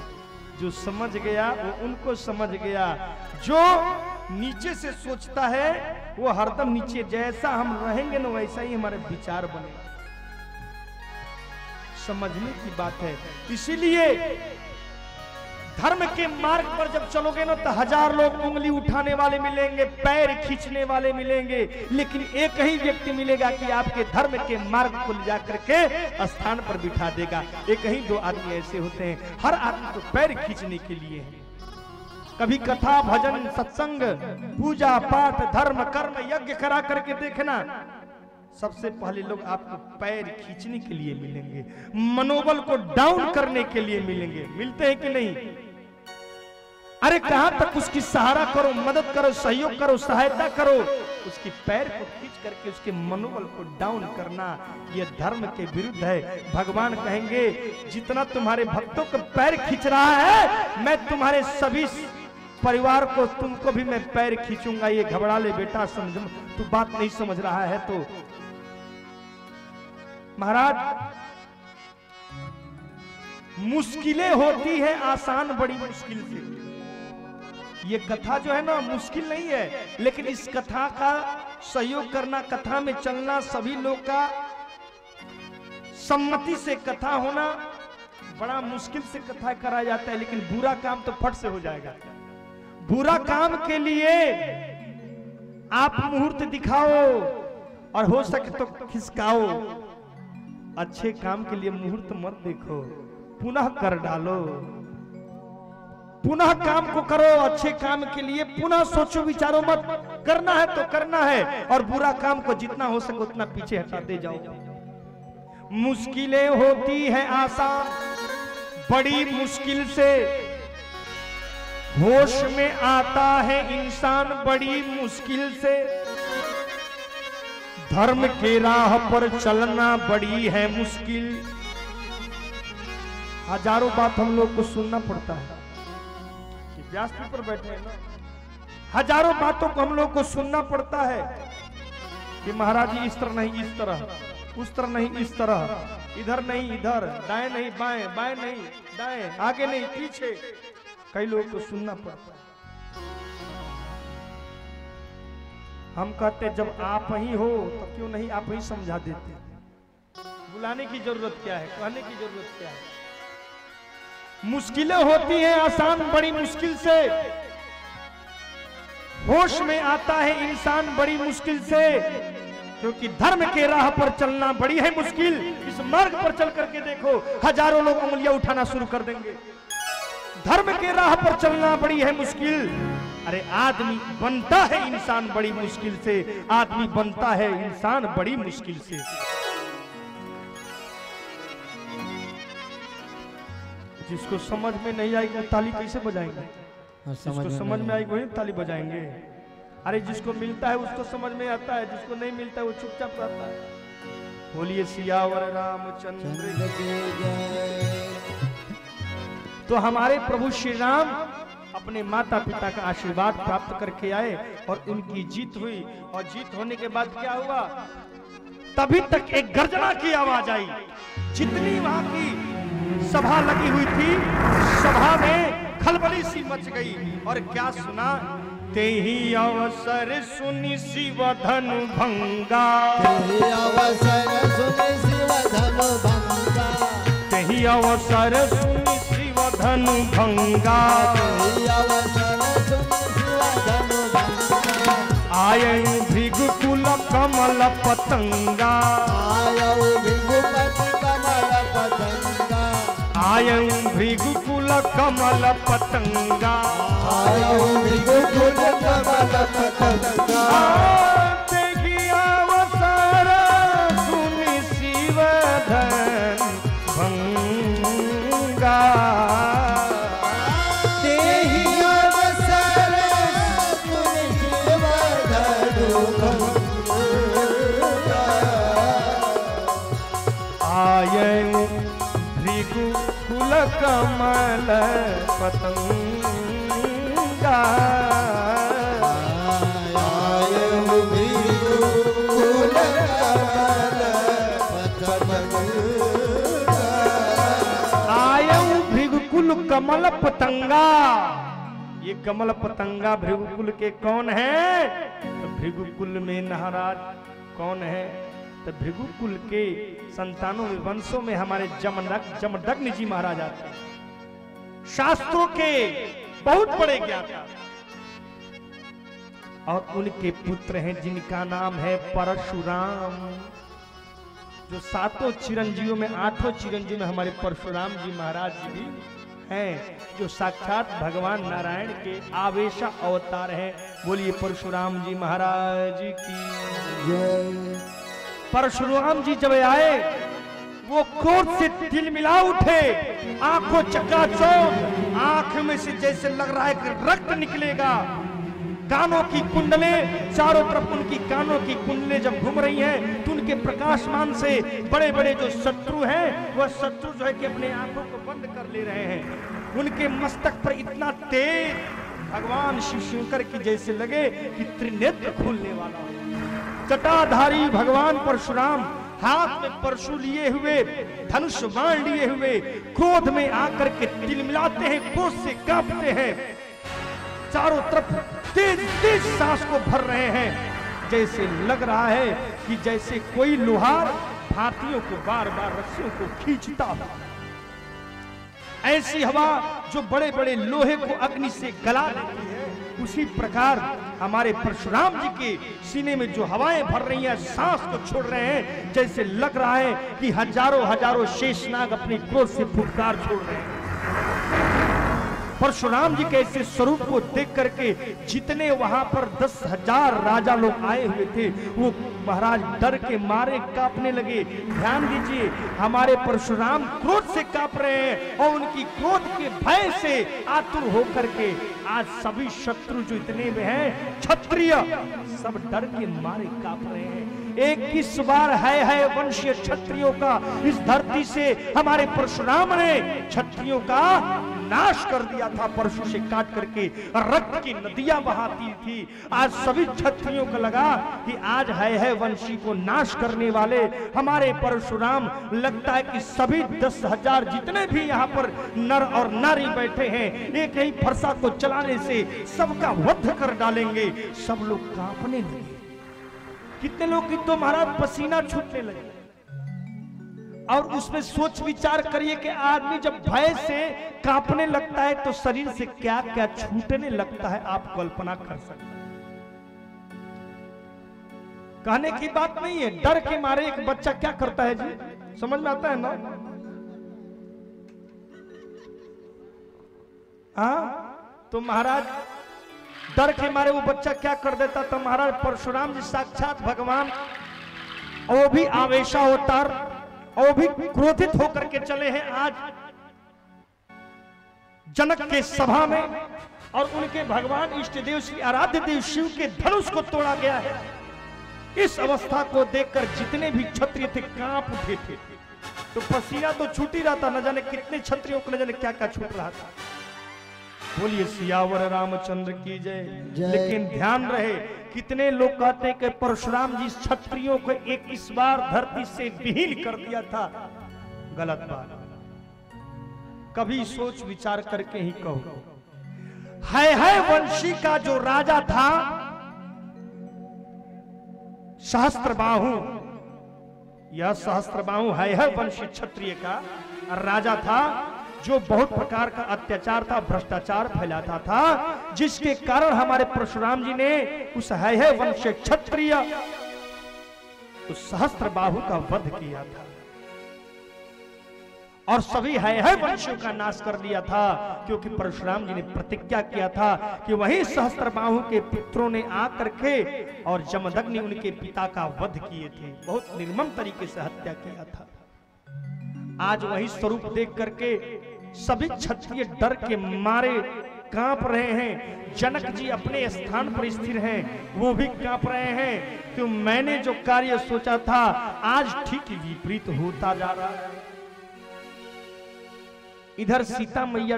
Speaker 1: जो समझ गया वो उनको समझ गया। जो नीचे से सोचता है वो हरदम नीचे, जैसा हम रहेंगे ना वैसा ही हमारे विचार बनेगा। समझने की बात है। इसीलिए धर्म के मार्ग पर जब चलोगे ना तो हजार लोग उंगली उठाने वाले मिलेंगे, पैर खींचने वाले मिलेंगे, लेकिन एक ही व्यक्ति मिलेगा कि आपके धर्म के मार्ग को ले जाकर के स्थान पर बिठा देगा। एक ही दो आदमी ऐसे होते हैं, हर आदमी तो पैर खींचने के लिए है। कभी कथा भजन सत्संग पूजा पाठ धर्म कर्म यज्ञ करा करके देखना, सबसे पहले लोग आपको पैर खींचने के लिए मिलेंगे, मनोबल को डाउन करने के लिए मिलेंगे। मिलते हैं कि नहीं? अरे कहां तक उसकी सहारा करो, मदद करो, सहयोग करो, सहायता करो, उसकी पैर को खींच करके उसके मनोबल को डाउन करना यह धर्म के विरुद्ध है। भगवान कहेंगे जितना तुम्हारे भक्तों को पैर खींच रहा है, मैं तुम्हारे सभी परिवार को, तुमको भी मैं पैर खींचूंगा। ये घबरा ले बेटा, समझ तू बात नहीं समझ रहा है तो। महाराज मुश्किलें होती है आसान बड़ी मुश्किल से। ये कथा जो है ना मुश्किल नहीं है, लेकिन इस कथा का सहयोग करना, कथा में चलना, सभी लोग का सम्मति से कथा होना, बड़ा मुश्किल से कथा कराया जाता है। लेकिन बुरा काम तो फट से हो जाएगा। बुरा काम के लिए आप मुहूर्त दिखाओ और हो सके तो खिसकाओ, अच्छे काम के लिए मुहूर्त मत देखो, पुनः कर डालो। पुनः काम को करो, अच्छे काम के लिए पुनः सोचो विचारो मत। करना है तो करना है, और बुरा काम को जितना हो सके उतना पीछे हटाते जाओ। मुश्किलें होती है आसान बड़ी मुश्किल से, होश में आता है इंसान बड़ी मुश्किल से। धर्म के राह पर चलना बड़ी है मुश्किल। हजारों बात हम लोग को सुनना पड़ता है, व्यास पर बैठे हैं ना, हजारों बातों को हम लोग को सुनना पड़ता है कि महाराज जी इस तरह नहीं इस तरह, उस तरह नहीं इस तरह, इधर नहीं इधर, दाएं नहीं बाएं, बाएं नहीं दाएं, आगे नहीं पीछे। कई लोगों को सुनना पड़ता है। हम कहते जब आप ही हो तो क्यों नहीं आप ही समझा देते। बुलाने की जरूरत क्या है, कहने की जरूरत क्या है। मुश्किलें होती हैं आसान बड़ी मुश्किल से, होश में आता है इंसान बड़ी मुश्किल से, क्योंकि धर्म के राह पर चलना बड़ी है मुश्किल। इस मार्ग पर चल करके देखो, हजारों लोग उंगलियां उठाना शुरू कर देंगे। धर्म के राह पर चलना बड़ी है मुश्किल। अरे आदमी बनता है इंसान बड़ी मुश्किल से, आदमी बनता है इंसान बड़ी मुश्किल से। जिसको समझ में नहीं आएगी वो ताली कैसे बजाएंगे? जिसको समझ में आएगी वही ताली बजाएंगे। अरे जिसको मिलता है उसको समझ में आता है, जिसको नहीं मिलता है वो चुपचाप रहता है। बोलिए सियावर रामचंद्र के जय। तो हमारे प्रभु श्री राम अपने माता पिता का आशीर्वाद प्राप्त करके आए और उनकी जीत हुई। और जीत होने के बाद क्या हुआ, तभी तक एक गर्जना की आवाज आई। जितनी वहां की सभा लगी हुई थी, सभा में खलबली सी मच गई। और क्या सुना, ते ही अवसर सुनी शिव धनु भंगा,
Speaker 2: तेहि अवसर सुनि शिव धनु भंगा,
Speaker 1: तेहि अवसर सुनी शिव धनु भंगा,
Speaker 2: तेहि अवसर सुनि शिव धनु भंगा,
Speaker 1: आयु भृगुकुल कमल पतंगा,
Speaker 2: आयौ भृगुपति कमल पतंगा,
Speaker 1: आयु भृगुकुल कमल पतंगा,
Speaker 2: आयौ भृगुकुल कमल पतंगा,
Speaker 1: तेहि अवसर सुनि शिव धनु भंगा,
Speaker 2: तेहि अवसर सुनि शिव धनु भंगा,
Speaker 1: आयु भृगुकुल कमल पतंगा,
Speaker 2: आयौ भृगुकुल कमल पतंगा,
Speaker 1: आयु भृगुकुल कमल पतंगा। ये कमल पतंगा भृगुकुल के कौन है? तो भृगुकुल में महाराज कौन है? तो भृगुकुल के संतानों में, वंशों में हमारे जमदग्नि जी महाराज आते हैं, शास्त्रों के बहुत बड़े ज्ञाता, और उनके पुत्र हैं जिनका नाम है परशुराम। जो सातों चिरंजीवों में, आठों चिरंजीव में हमारे परशुराम जी महाराज जी भी हैं, जो साक्षात भगवान नारायण के आवेशा अवतार हैं। बोलिए परशुराम जी महाराज की
Speaker 2: जय।
Speaker 1: परशुराम जी जब आए, वो क्रोध से तिलमिला उठे, आंखों चकाचौंध, आंख में से जैसे लग रहा है कि रक्त निकलेगा। कानों की कुंडले, चारों तरफ उनकी कानों की कुंडले जब घूम रही हैं, तो उनके प्रकाशमान से बड़े बड़े जो शत्रु हैं, वह शत्रु जो है कि अपने आंखों को बंद कर ले रहे हैं। उनके मस्तक पर इतना तेज भगवान शिव शंकर की जैसे लगे कि त्रिनेत्र खुलने वाला हो। जटाधारी भगवान परशुराम हाथ में परशु लिए हुए, धनुष बाण लिए हुए, क्रोध में आकर के तिलमिलाते हैं, क्रोध से कांपते हैं, चारों तरफ तेज तेज सांस को भर रहे हैं। जैसे लग रहा है कि जैसे कोई लोहार हाथियों को बार बार रस्सियों को खींचता हो। ऐसी हवा जो बड़े बड़े लोहे को अग्नि से गला देती है, उसी प्रकार हमारे परशुराम जी के सीने में जो हवाएं भर रही हैं, सांस को छोड़ रहे हैं, जैसे लग रहा है कि हजारों हजारों शेषनाग अपने क्रोध से फुफकार छोड़ रहे हैं। परशुराम जी के ऐसे स्वरूप को देख करके जितने वहां पर 10,000 राजा लोग आए हुए थे, वो महाराज डर के मारे कांपने लगे। ध्यान दीजिए, हमारे परशुराम क्रोध से कांप रहे हैं, और उनकी क्रोध के भय से आतुर होकर के आज सभी शत्रु जो इतने में हैं, क्षत्रिय, सब डर के मारे कांप रहे हैं। 21 बार है वंशीय क्षत्रियों का इस धरती से हमारे परशुराम ने क्षत्रियों का नाश कर दिया था। परशु से काट करके रक्त की नदियां बहाती थी। आज सभी क्षत्रियों को लगा कि आज है वंशी को नाश करने वाले हमारे परशुराम, लगता है कि सभी 10,000 जितने भी यहाँ पर नर और नारी बैठे हैं, एक ही फरसा को चलाने से सबका वध कर डालेंगे। सब लोग कांपने लगे। कितने लोग की तो महाराज पसीना छूटने लगे। और उसमें सोच विचार करिए कि आदमी जब भय से कांपने लगता है तो शरीर से क्या क्या छूटने लगता है, आप कल्पना कर सकते हैं। कहने की बात नहीं है, डर के मारे एक बच्चा क्या करता है जी, समझ में आता है ना? हाँ, तो महाराज डर के मारे वो बच्चा क्या कर देता था। महाराज परशुराम जी साक्षात भगवान, वो भी आवेशावतार, और भी क्रोधित होकर के चले हैं आज जनक के सभा में, और उनके भगवान इष्ट देव श्री आराध्य देव शिव के धनुष को तोड़ा गया है। इस अवस्था को देखकर जितने भी क्षत्रिय थे कांप उठे थे। तो पसीना तो छूट ही रहा था, न जाने कितने क्षत्रियों को न जाने क्या क्या छूट रहा था। बोलिए सियावर रामचंद्र की जय। लेकिन ध्यान रहे, कितने लोग कहते हैं कि परशुराम जी क्षत्रियों को इस बार धरती से विहीन कर दिया था। गलत बात, कभी सोच विचार करके ही कहो। है वंशी का जो राजा था सहस्त्रबाहु, यह सहस्त्रबाहु है वंशी क्षत्रिय का राजा था, जो बहुत प्रकार का अत्याचार था, भ्रष्टाचार फैलाता था, जिसके कारण हमारे परशुराम जी ने उस है वंश क्षत्रिय उस सहस्त्रबाहु का वध किया था और सभी है वंशियों का नाश कर दिया था, क्योंकि परशुराम जी ने प्रतिज्ञा किया था कि वही सहस्त्रबाहु के पुत्रों ने आकर के और जमदग्नि उनके पिता का वध किए थे, बहुत निर्मम तरीके से हत्या किया था। आज वही स्वरूप देख करके सभी क्षत्रिय डर के मारे कांप रहे हैं। जनक जी अपने स्थान पर स्थिर हैं, वो भी कांप रहे हैं कि मैंने जो कार्य सोचा था आज ठीक विपरीत होता जा रहा है। इधर सीता मैया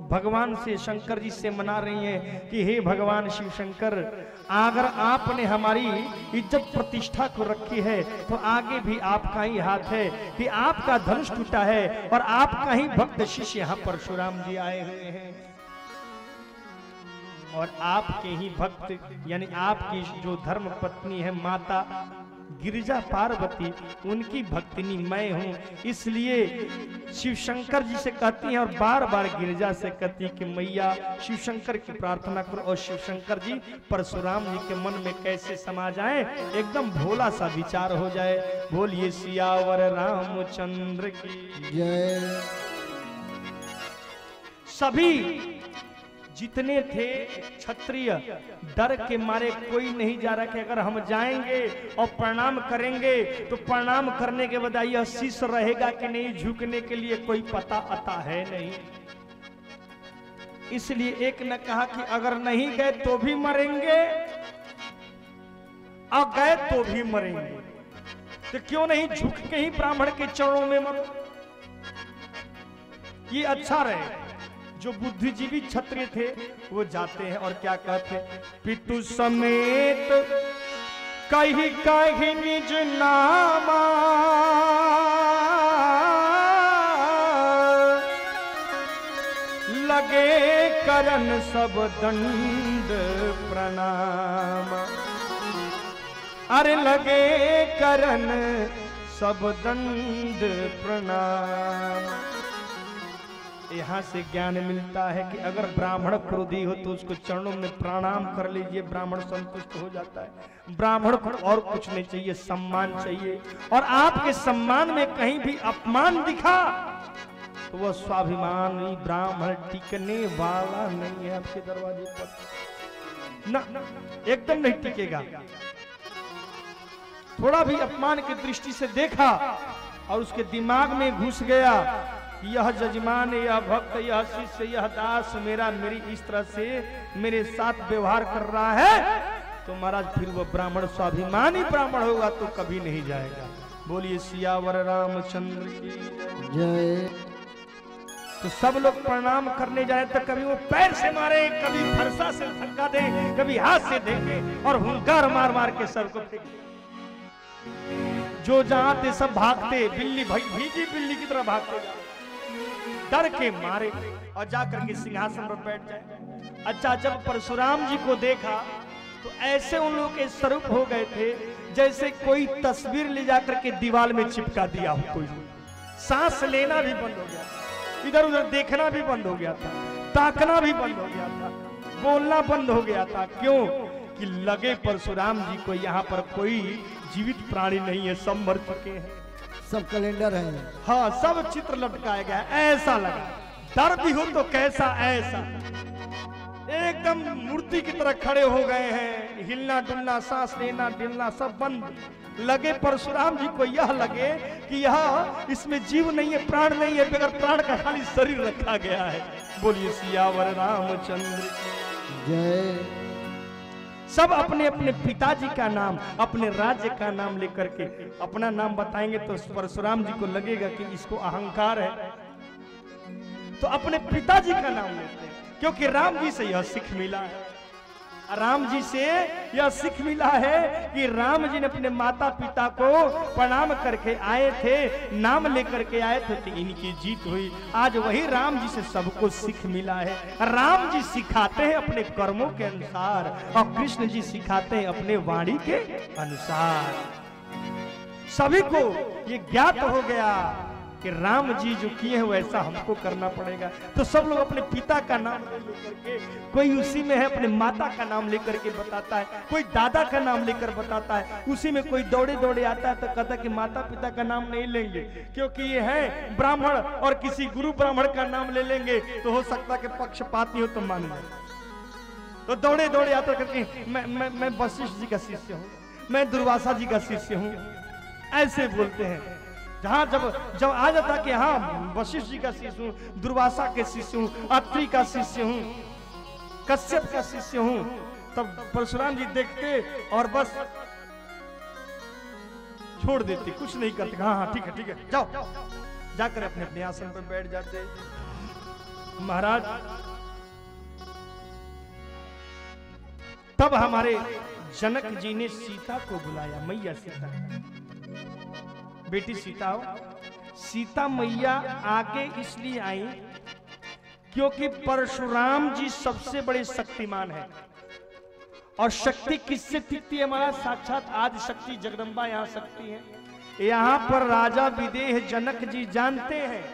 Speaker 1: भगवान से शंकर जी से मना रही हैं कि हे भगवान शिव शंकर, अगर आपने हमारी इज्जत प्रतिष्ठा को रखी है तो आगे भी आपका ही हाथ है कि आपका धनुष टूटा है और आपका ही भक्त शिष्य यहाँ परशुराम जी आए हुए हैं और आपके ही भक्त यानी आपकी जो धर्म पत्नी है माता गिरिजा पार्वती, उनकी भक्तिनी मैं हूं। इसलिए शिव शंकर जी से कहती हैं और बार बार गिरिजा से कहती कि मैया शिव शंकर की प्रार्थना करो, और शिव शंकर जी परशुराम जी के मन में कैसे समा जाए, एकदम भोला सा विचार हो जाए। बोलिए सियावर रामचंद्र की
Speaker 2: जय।
Speaker 1: सभी जितने थे क्षत्रिय डर के मारे कोई नहीं जा रहा कि अगर हम जाएंगे और प्रणाम करेंगे तो प्रणाम करने के बाद यह शीश रहेगा कि नहीं, झुकने के लिए कोई पता आता है नहीं। इसलिए एक ने कहा कि अगर नहीं गए तो भी मरेंगे और गए तो भी मरेंगे, तो क्यों नहीं झुक के ही ब्राह्मण के चरणों में मरो, ये अच्छा रहे। जो बुद्धिजीवी क्षत्रिय थे वो जाते हैं और क्या कहते हैं, पितु समेत कही कही निज नामा, लगे करन सब दंड प्रणाम। अरे लगे करन सब दंड प्रणाम। यहाँ से ज्ञान मिलता है कि अगर ब्राह्मण क्रोधी हो तो उसको चरणों में प्रणाम कर लीजिए, ब्राह्मण संतुष्ट हो जाता है। ब्राह्मण को और कुछ नहीं चाहिए, सम्मान चाहिए, और आपके सम्मान में कहीं भी अपमान दिखा तो वह स्वाभिमानी ब्राह्मण टिकने वाला नहीं है आपके दरवाजे पर, ना एकदम नहीं टिकेगा। थोड़ा भी अपमान की दृष्टि से देखा और उसके दिमाग में घुस गया, यह जजमान, यह भक्त, यह शिष्य, यह दास मेरी इस तरह से मेरे साथ व्यवहार कर रहा है, तो महाराज फिर वो ब्राह्मण स्वाभिमानी ब्राह्मण होगा तो कभी नहीं जाएगा। बोलिए सियावर रामचंद्र की
Speaker 2: जय।
Speaker 1: तो सब लोग प्रणाम करने जाए तो कभी वो पैर से मारे, कभी फरसा से धक्का दे, कभी हाथ से देंगे और हुंकार मार मार के सबको फेंके। जो जाते सब भागते, बिल्ली भीगी बिल्ली की तरह भागते जाते डर के मारे और जाकर के सिंहासन पर बैठ जाए। अच्छा, जब परशुराम जी को देखा तो ऐसे उन लोगों के स्वरूप हो गए थे जैसे कोई तस्वीर ले जाकर के दीवार में चिपका दिया हो। कोई सांस लेना भी बंद हो गया, इधर उधर देखना भी बंद हो गया था, ताकना भी बंद हो गया था, बोलना बंद हो गया था। क्यों कि लगे परशुराम जी को यहाँ पर कोई जीवित प्राणी नहीं है, सब मर चुके हैं,
Speaker 2: सब कैलेंडर है।
Speaker 1: हाँ, सब चित्र लटकाया गया, ऐसा लगा। डर भी हो तो कैसा, ऐसा एकदम मूर्ति की तरह खड़े हो गए हैं, हिलना डुलना, सांस लेना डुलना सब बंद। लगे परशुराम जी को यह लगे कि यह इसमें जीव नहीं है, प्राण नहीं है, बगैर प्राण का खाली शरीर रखा गया है। बोलिए सियावर रामचंद्र
Speaker 2: जय।
Speaker 1: सब अपने अपने पिताजी का नाम, अपने राज्य का नाम लेकर के अपना नाम बताएंगे तो परशुराम जी को लगेगा कि इसको अहंकार है, तो अपने पिताजी का नाम लेते हैं, क्योंकि राम जी से यह सीख मिला है। राम जी से यह सीख मिला है कि राम जी ने अपने माता पिता को प्रणाम करके आए थे, नाम लेकर के आए थे तो इनकी जीत हुई। आज वही राम जी से सबको सीख मिला है। राम जी सिखाते हैं अपने कर्मों के अनुसार और कृष्ण जी सिखाते हैं अपने वाणी के अनुसार। सभी को ये ज्ञात हो गया कि राम जी जो किए हैं वैसा हमको करना पड़ेगा। तो सब लोग अपने पिता का नाम लेकर के, कोई उसी में है अपने माता का नाम लेकर के बताता है, कोई दादा का नाम लेकर बताता है, उसी में कोई दौड़े दौड़े आता है तो कहता है कि माता पिता का नाम नहीं लेंगे क्योंकि ये है ब्राह्मण और किसी गुरु ब्राह्मण का नाम ले लेंगे तो हो सकता है कि पक्षपाती हो तो मान जाए। तो दौड़े दौड़े आता करके मैं वशिष्ठ जी का शिष्य हूँ, मैं दुर्वासा जी का शिष्य हूँ, ऐसे बोलते हैं। जहां जब आ जाता कि हाँ वशिष्ठ जी का शिष्य हूं, दुर्वासा के शिष्य हूं, अत्रि का शिष्य हूं, कश्यप का शिष्य हूं, तब परशुराम जी देखते और बस छोड़ देते, कुछ नहीं करते। हाँ हाँ ठीक है जाओ, जाकर अपने अपने आसन पर बैठ जाते। महाराज तब हमारे जनक जी ने सीता को बुलाया, मैया सीता, बेटी सीता हो। सीता मैया आगे इसलिए आई क्योंकि परशुराम जी सबसे बड़े शक्तिमान है और शक्ति किससे टिकती है? हमारा साक्षात आदि शक्ति जगदम्बा यहाँ शक्ति है। यहाँ पर राजा विदेह जनक जी जानते हैं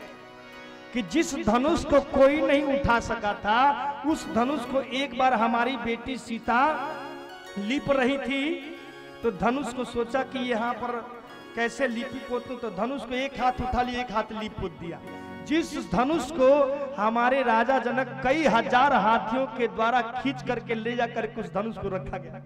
Speaker 1: कि जिस धनुष को कोई नहीं उठा सका था, उस धनुष को एक बार हमारी बेटी सीता लिप रही थी तो धनुष को सोचा कि यहाँ पर कैसे लिपि पोतूं, तो धनुष को एक हाथ उठा लिया, एक हाथ लिप पोत दिया। जिस धनुष को हमारे राजा जनक कई हजार हाथियों के द्वारा खींच करके ले जाकर के उस धनुष को रखा गया,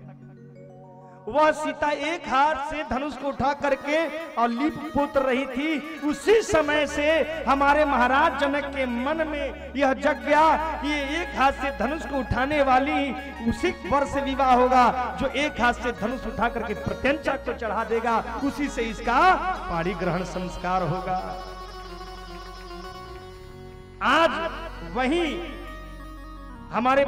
Speaker 1: वह सीता एक हाथ से धनुष को उठा करके और लिप पोत रही थी। उसी समय से हमारे महाराज जनक के मन में यह जग गया कि एक हाथ से धनुष को उठाने वाली उसी वर्ष से विवाह होगा जो एक हाथ से धनुष उठा करके प्रत्यंचा को चढ़ा देगा, उसी से इसका पाणी ग्रहण संस्कार होगा। आज वही हमारे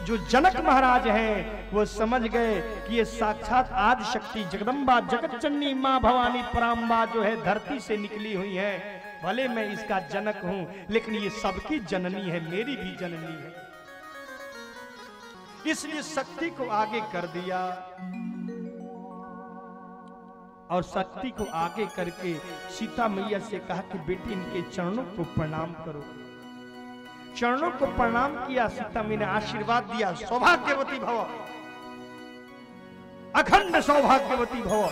Speaker 1: जो जनक महाराज हैं वो समझ गए कि ये साक्षात आदि शक्ति जगदम्बा जगत जननी मां भवानी पराम्बा जो है धरती से निकली हुई है। भले मैं इसका जनक हूं लेकिन ये सबकी जननी है, मेरी भी जननी है। इसलिए शक्ति को आगे कर दिया और शक्ति को आगे करके सीता मैया से कहा कि बेटी इनके चरणों को प्रणाम करो। चरणों को प्रणाम किया, सीता मैया ने आशीर्वाद दिया, सौभाग्यवती भव, अखंड सौभाग्यवती भव।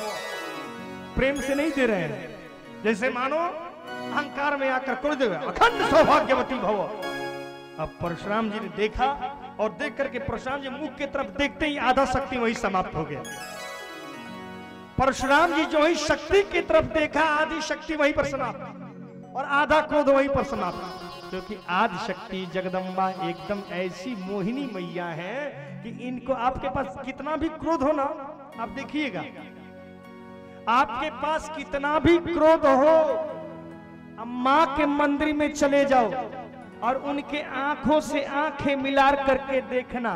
Speaker 1: प्रेम से नहीं दे रहे हैं, जैसे मानो अहंकार में आकर कर दे, अखंड सौभाग्यवती भव। अब परशुराम जी ने देखा और देख करके परशुराम जी मुख की तरफ देखते ही आधा शक्ति वही समाप्त हो गया। परशुराम जी जो ही शक्ति की तरफ देखा, आधी शक्ति वहीं पर समाप्त और आधा क्रोध वहीं पर समाप्त। क्योंकि आदि शक्ति जगदम्बा एकदम ऐसी मोहिनी मैया है कि इनको आपके पास कितना भी क्रोध हो ना, आप देखिएगा, आपके पास कितना भी क्रोध हो, मां के मंदिर में चले जाओ और उनके आंखों से आंखें मिलार करके देखना,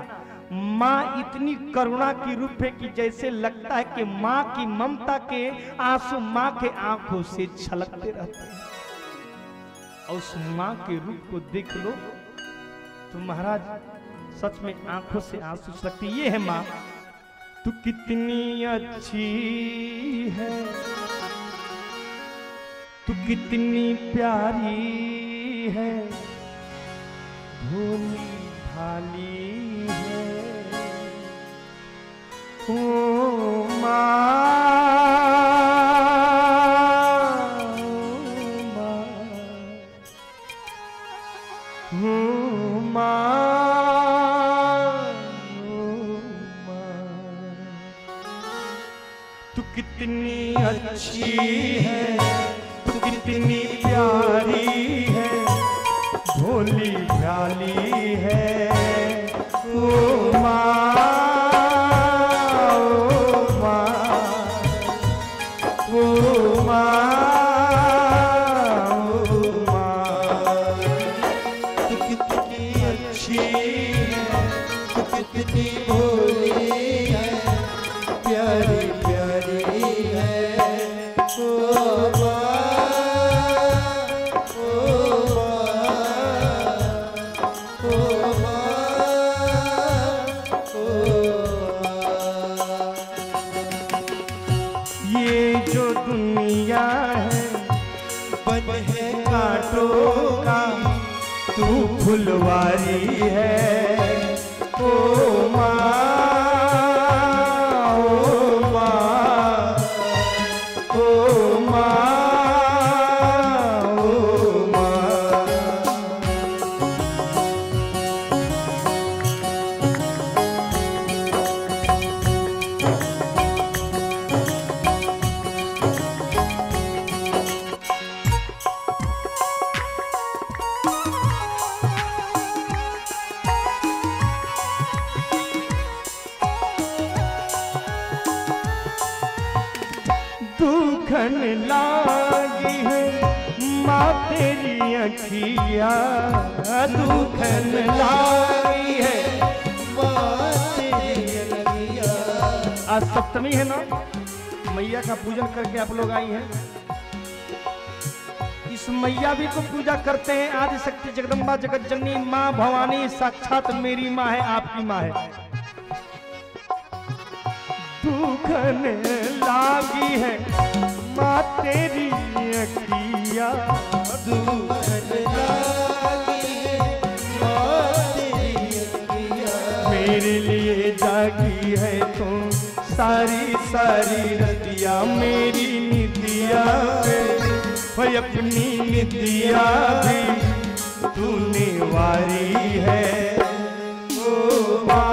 Speaker 1: मां इतनी करुणा की रूप है कि जैसे लगता है कि मां की ममता के आंसू मां के आंखों से छलकते रहते हैं। और उस मां के रूप को देख लो तो महाराज सच में आंखों से आंसू छलकते। ये है मां, तू कितनी अच्छी है, तू कितनी प्यारी है, भोली भाली है, ओ मां, तू कितनी अच्छी है, तू कितनी प्यारी है, भोली भाली है, ओ मां, ओ मां, ओ मां, ओ मां, तू कितनी अच्छी है, तू कितनी भोली फुलवारी है। ओ माँ, ओ माँ, ओ माँ, ओ माँ। दुखन लागी है माँ तेरी अखिया, दुखन लागी है
Speaker 2: माँ तेरी अखिया।
Speaker 1: आज सप्तमी है ना, मैया का पूजन करके आप लोग आई हैं। इस मैया भी को पूजा करते हैं। आदि शक्ति जगदम्बा जगत जननी माँ भवानी साक्षात मेरी माँ है, आपकी माँ है। दुखन लागी है माँ तेरी अखिया,
Speaker 2: दुखन लागी है माँ तेरी अखिया।
Speaker 1: मेरे लिए जागी है तो सारी सारी रतिया, मेरी निदिया भाई अपनी निदिया भी तूने वारी है। ओ माँ,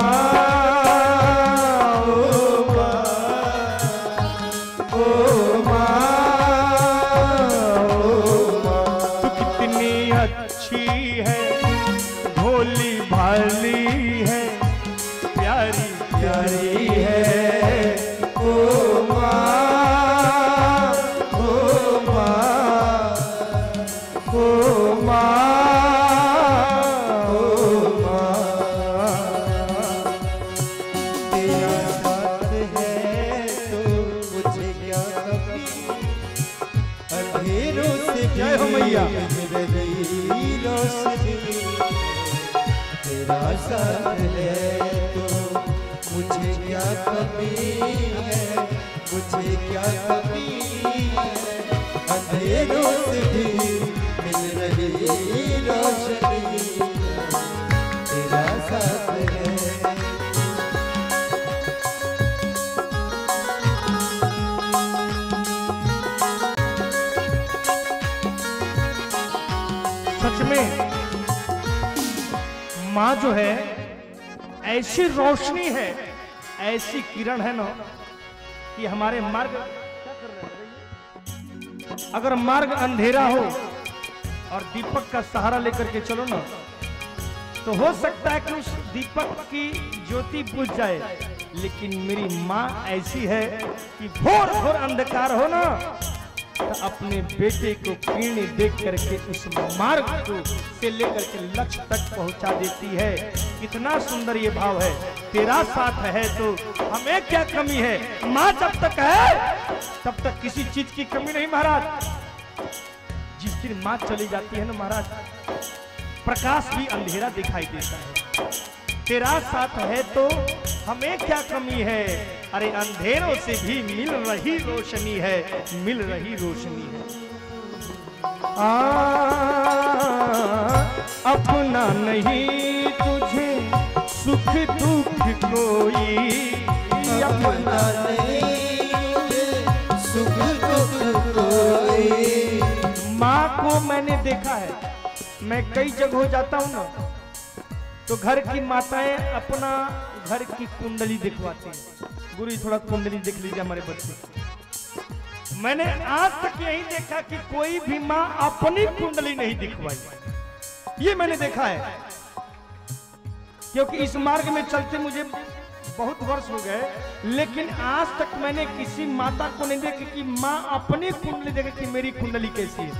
Speaker 1: अच्छी है भोली भाली है, प्यारी प्यारी है। ओ माँ, ओ माँ, ओ माँ, ओ माँ।
Speaker 2: तेरा साथ है तो मुझे क्या कभी, अंधेरों से
Speaker 1: जय हो मैया।
Speaker 2: रही रोशनी। तेरा साथ है तो मुझे क्या कमी है, मुझे क्या कमी है। अंधेरों से भी मिल रही रोशनी। तेरा साथ है।
Speaker 1: सच में माँ जो है ऐसी रोशनी है, ऐसी किरण है ना कि हमारे मार्ग, अगर मार्ग अंधेरा हो और दीपक का सहारा लेकर के चलो ना, तो हो सकता है कि उस दीपक की ज्योति बुझ जाए। लेकिन मेरी माँ ऐसी है कि घोर घोर अंधकार हो ना, तो अपने बेटे को किरण देख करके उस मार्ग को से लेकर के लक्ष्य तक पहुंचा देती है। कितना सुंदर ये भाव है। तेरा साथ है तो हमें क्या कमी है। माँ जब तक है तब तक किसी चीज की कमी नहीं महाराज। जिस दिन माँ चली जाती है ना महाराज, प्रकाश भी अंधेरा दिखाई देता है। तेरा साथ है तो हमें क्या कमी है। अरे अंधेरों से भी मिल रही रोशनी है, मिल रही रोशनी है। अपना नहीं तुझे सुख दुख कोई,
Speaker 2: अपना नहीं सुख दुख कोई।
Speaker 1: माँ को मैंने देखा है, मैं कई जगह जाता हूँ ना, तो घर की माताएं अपना घर की कुंडली दिखवाती हैं। गुरु थोड़ा कुंडली देख लीजिए हमारे बच्चे। मैंने आज तक यही देखा कि कोई भी माँ अपनी कुंडली नहीं दिखवाई। ये मैंने देखा है, क्योंकि इस मार्ग में चलते मुझे बहुत वर्ष हो गए, लेकिन आज तक मैंने किसी माता को नहीं देखा कि माँ अपनी कुंडली देखे कि मेरी कुंडली कैसी है।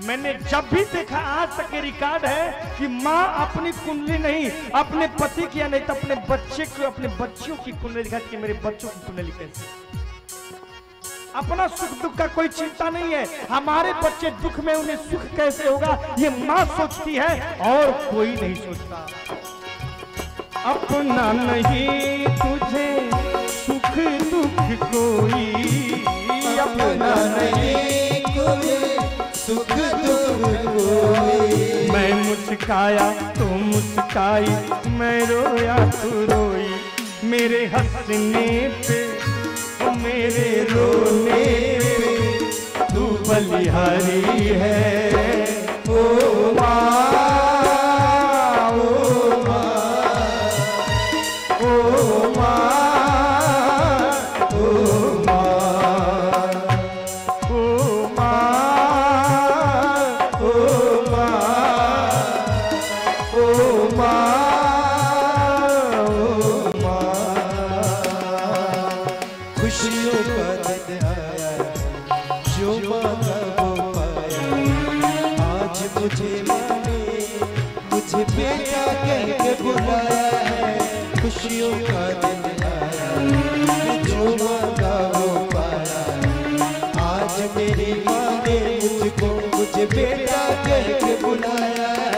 Speaker 1: मैंने जब भी देखा, आज तक ये रिकॉर्ड है कि माँ अपनी कुंडली नहीं, अपने पति की या नहीं तो अपने बच्चे को, अपने बच्चों की कुंडली दिखा कि मेरे बच्चों की कुंडली कैसी। अपना सुख दुख का कोई चिंता नहीं है। हमारे बच्चे दुख में, उन्हें सुख कैसे होगा ये माँ सोचती है और कोई नहीं सोचता। अपना नहीं तुझे सुख दुख कोई, अपना नहीं
Speaker 2: तुझे सुख दुख कोई।
Speaker 1: मैं मुस्काया तो मुस्काई, मैं रोया तू रोई, मेरे हंसने पे ओ मेरे रोने पे तू बलिहारी है। ओ माँ, ओ माँ, ओ माँ, ओ माँ, ओ माँ, ओ माँ, ओ माँ।
Speaker 2: खुशियों का दिन आया, जो मांगा वो पाया। आज मुझे माँ ने मुझे बेटा कह के बुलाया है। खुशियों का दिन आया, जो मांगा वो पाया। आज मेरी माँ ने मुझको मुझे बेटा कह के बुलाया है।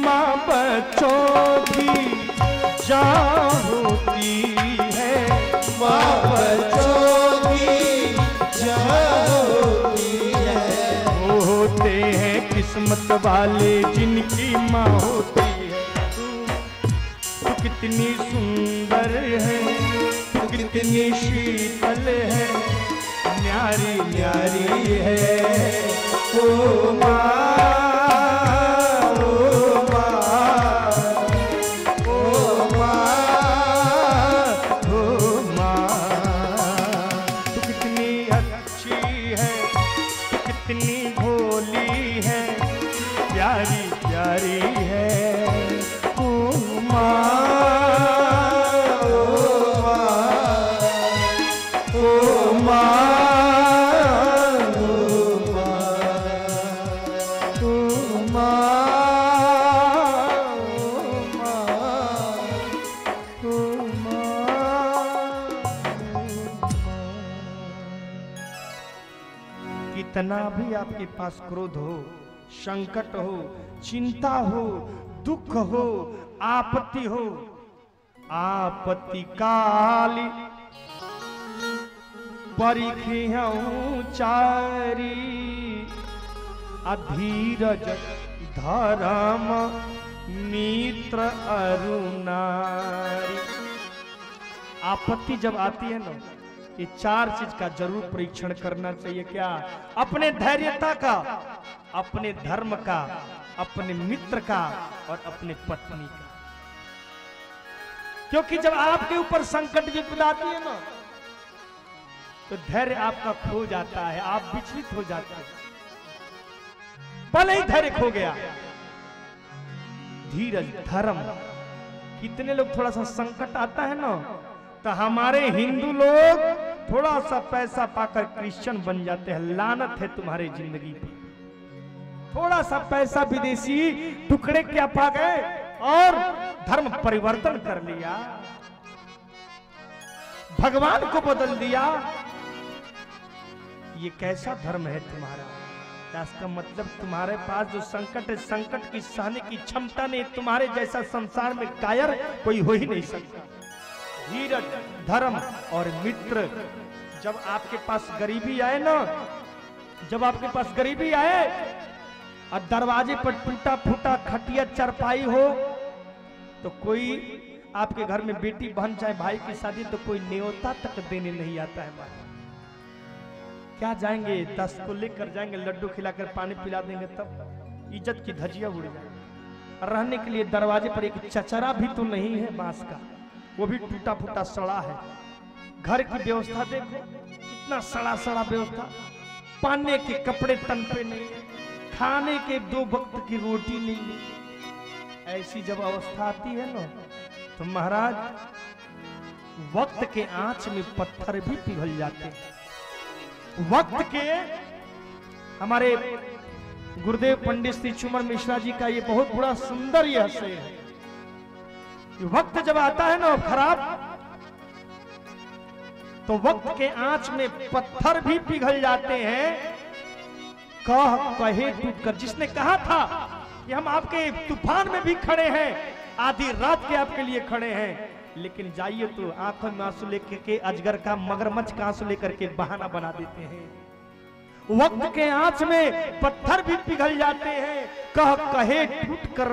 Speaker 1: माँ बच्चों की जान होती है,
Speaker 2: माँ बच्चों की जान होती है।
Speaker 1: वो होते हैं किस्मत वाले जिनकी माँ होती है। तू कितनी सुंदर है, तू कितनी शीतल है, न्यारी न्यारी है। ओ माँ, कितनी भोली है, प्यारी प्यारी है। ओ माँ, ओ माँ, ओ माँ, ओ माँ, ओ कितना भी आपके पास क्रोध हो, संकट हो, चिंता हो, दुख हो, आपत्ति हो, आपत्ति काली परिखियऊ चारी, अधीरज धर्म मित्र अरुणारी। आपत्ति जब आती है ना, ये चार चीज का जरूर परीक्षण करना चाहिए। क्या? अपने धैर्यता का, अपने धर्म का, अपने मित्र का और अपने पत्नी का। क्योंकि जब आपके ऊपर संकट विपदा आती है ना, तो धैर्य आपका खो जाता है, आप विचलित हो जाते हैं। भले ही धैर्य खो गया, धीरज धर्म। कितने लोग थोड़ा सा संकट आता है ना, तो हमारे हिंदू लोग थोड़ा सा पैसा पाकर क्रिश्चियन बन जाते हैं। लानत है तुम्हारी जिंदगी पर। थोड़ा सा पैसा विदेशी टुकड़े क्या पा गए और धर्म परिवर्तन कर लिया, भगवान को बदल दिया। ये कैसा धर्म है तुम्हारा? इसका मतलब तुम्हारे पास जो संकट है, संकट की सहने की क्षमता नहीं। तुम्हारे जैसा संसार में कायर कोई हो ही नहीं सकता। धीरज धर्म और मित्र। जब आपके पास गरीबी आए ना, जब आपके पास गरीबी आए और दरवाजे पर टूटा फूटा खटिया चरपाई हो, तो कोई आपके घर में बेटी बहन चाहे भाई की शादी, तो कोई न्योता तक देने नहीं आता है। भाई क्या जाएंगे, 10 को लेकर जाएंगे, लड्डू खिलाकर पानी पिला देंगे, तब इज्जत की धजिया उड़ जाए। रहने के लिए दरवाजे पर एक चचरा भी तो नहीं है बांस का, वो भी टूटा फूटा सड़ा है। घर की व्यवस्था देखो, इतना सड़ा सड़ा व्यवस्था। पहनने के कपड़े तन पे नहीं है, खाने के 2 वक्त की रोटी नहीं है। ऐसी जब अवस्था आती है ना, तो महाराज वक्त के आंच में पत्थर भी पिघल जाते हैं। वक्त के, हमारे गुरुदेव पंडित श्री चुमर मिश्रा जी का ये बहुत बड़ा सुंदर यह शेर है। वक्त जब आता है ना खराब, तो वक्त के आंच में पत्थर भी पिघल जाते हैं। कहे टूट कर, जिसने कहा था कि हम आपके तूफान में भी खड़े हैं, आधी रात के आपके लिए खड़े हैं, लेकिन जाइए तो आंखों में आंसू लेकर के अजगर का, मगरमच्छ का आंसू लेकर के बहाना बना देते हैं। वक्त के आंच में पत्थर भी पिघल जाते हैं, कह कहे टूट कर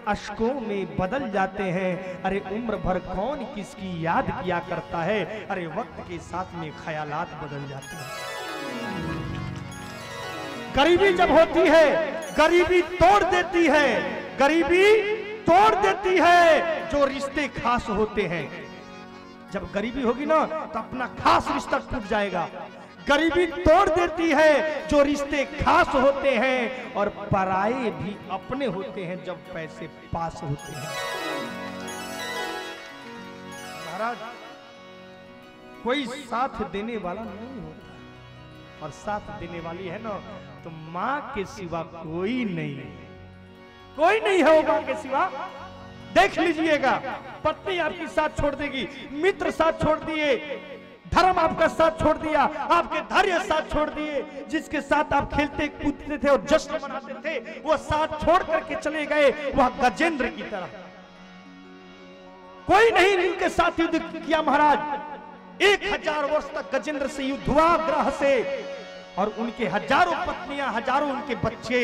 Speaker 1: अश्कों में बदल जाते हैं। अरे उम्र भर कौन किसकी याद किया करता है, अरे वक्त के साथ में ख्यालात बदल जाते हैं। गरीबी जब होती है, गरीबी तोड़ देती है, गरीबी तोड़ देती है जो रिश्ते खास होते हैं। जब गरीबी होगी ना तो अपना खास रिश्ता टूट जाएगा। गरीबी तोड़ देती है जो रिश्ते खास होते हैं, और पराये भी अपने होते हैं जब पैसे पास होते हैं। महाराज, कोई साथ देने वाला नहीं होता, और साथ देने वाली है ना तो मां के सिवा कोई नहीं है, कोई नहीं है वो मां के सिवा। देख लीजिएगा, पत्नी आपकी साथ छोड़ देगी, मित्र साथ छोड़ दिए, धर्म आपका साथ छोड़ दिया, आपके धैर्य साथ छोड़ दिए, जिसके साथ आप खेलते कूदते थे और जश्न मनाते थे वो साथ छोड़ करके चले गए, वह गजेंद्र की तरह। कोई नहीं इनके साथ युद्ध किया महाराज। 1000 वर्ष तक गजेंद्र से युद्ध हुआ ग्रह से, और उनके हजारों पत्नियां, हजारों उनके बच्चे,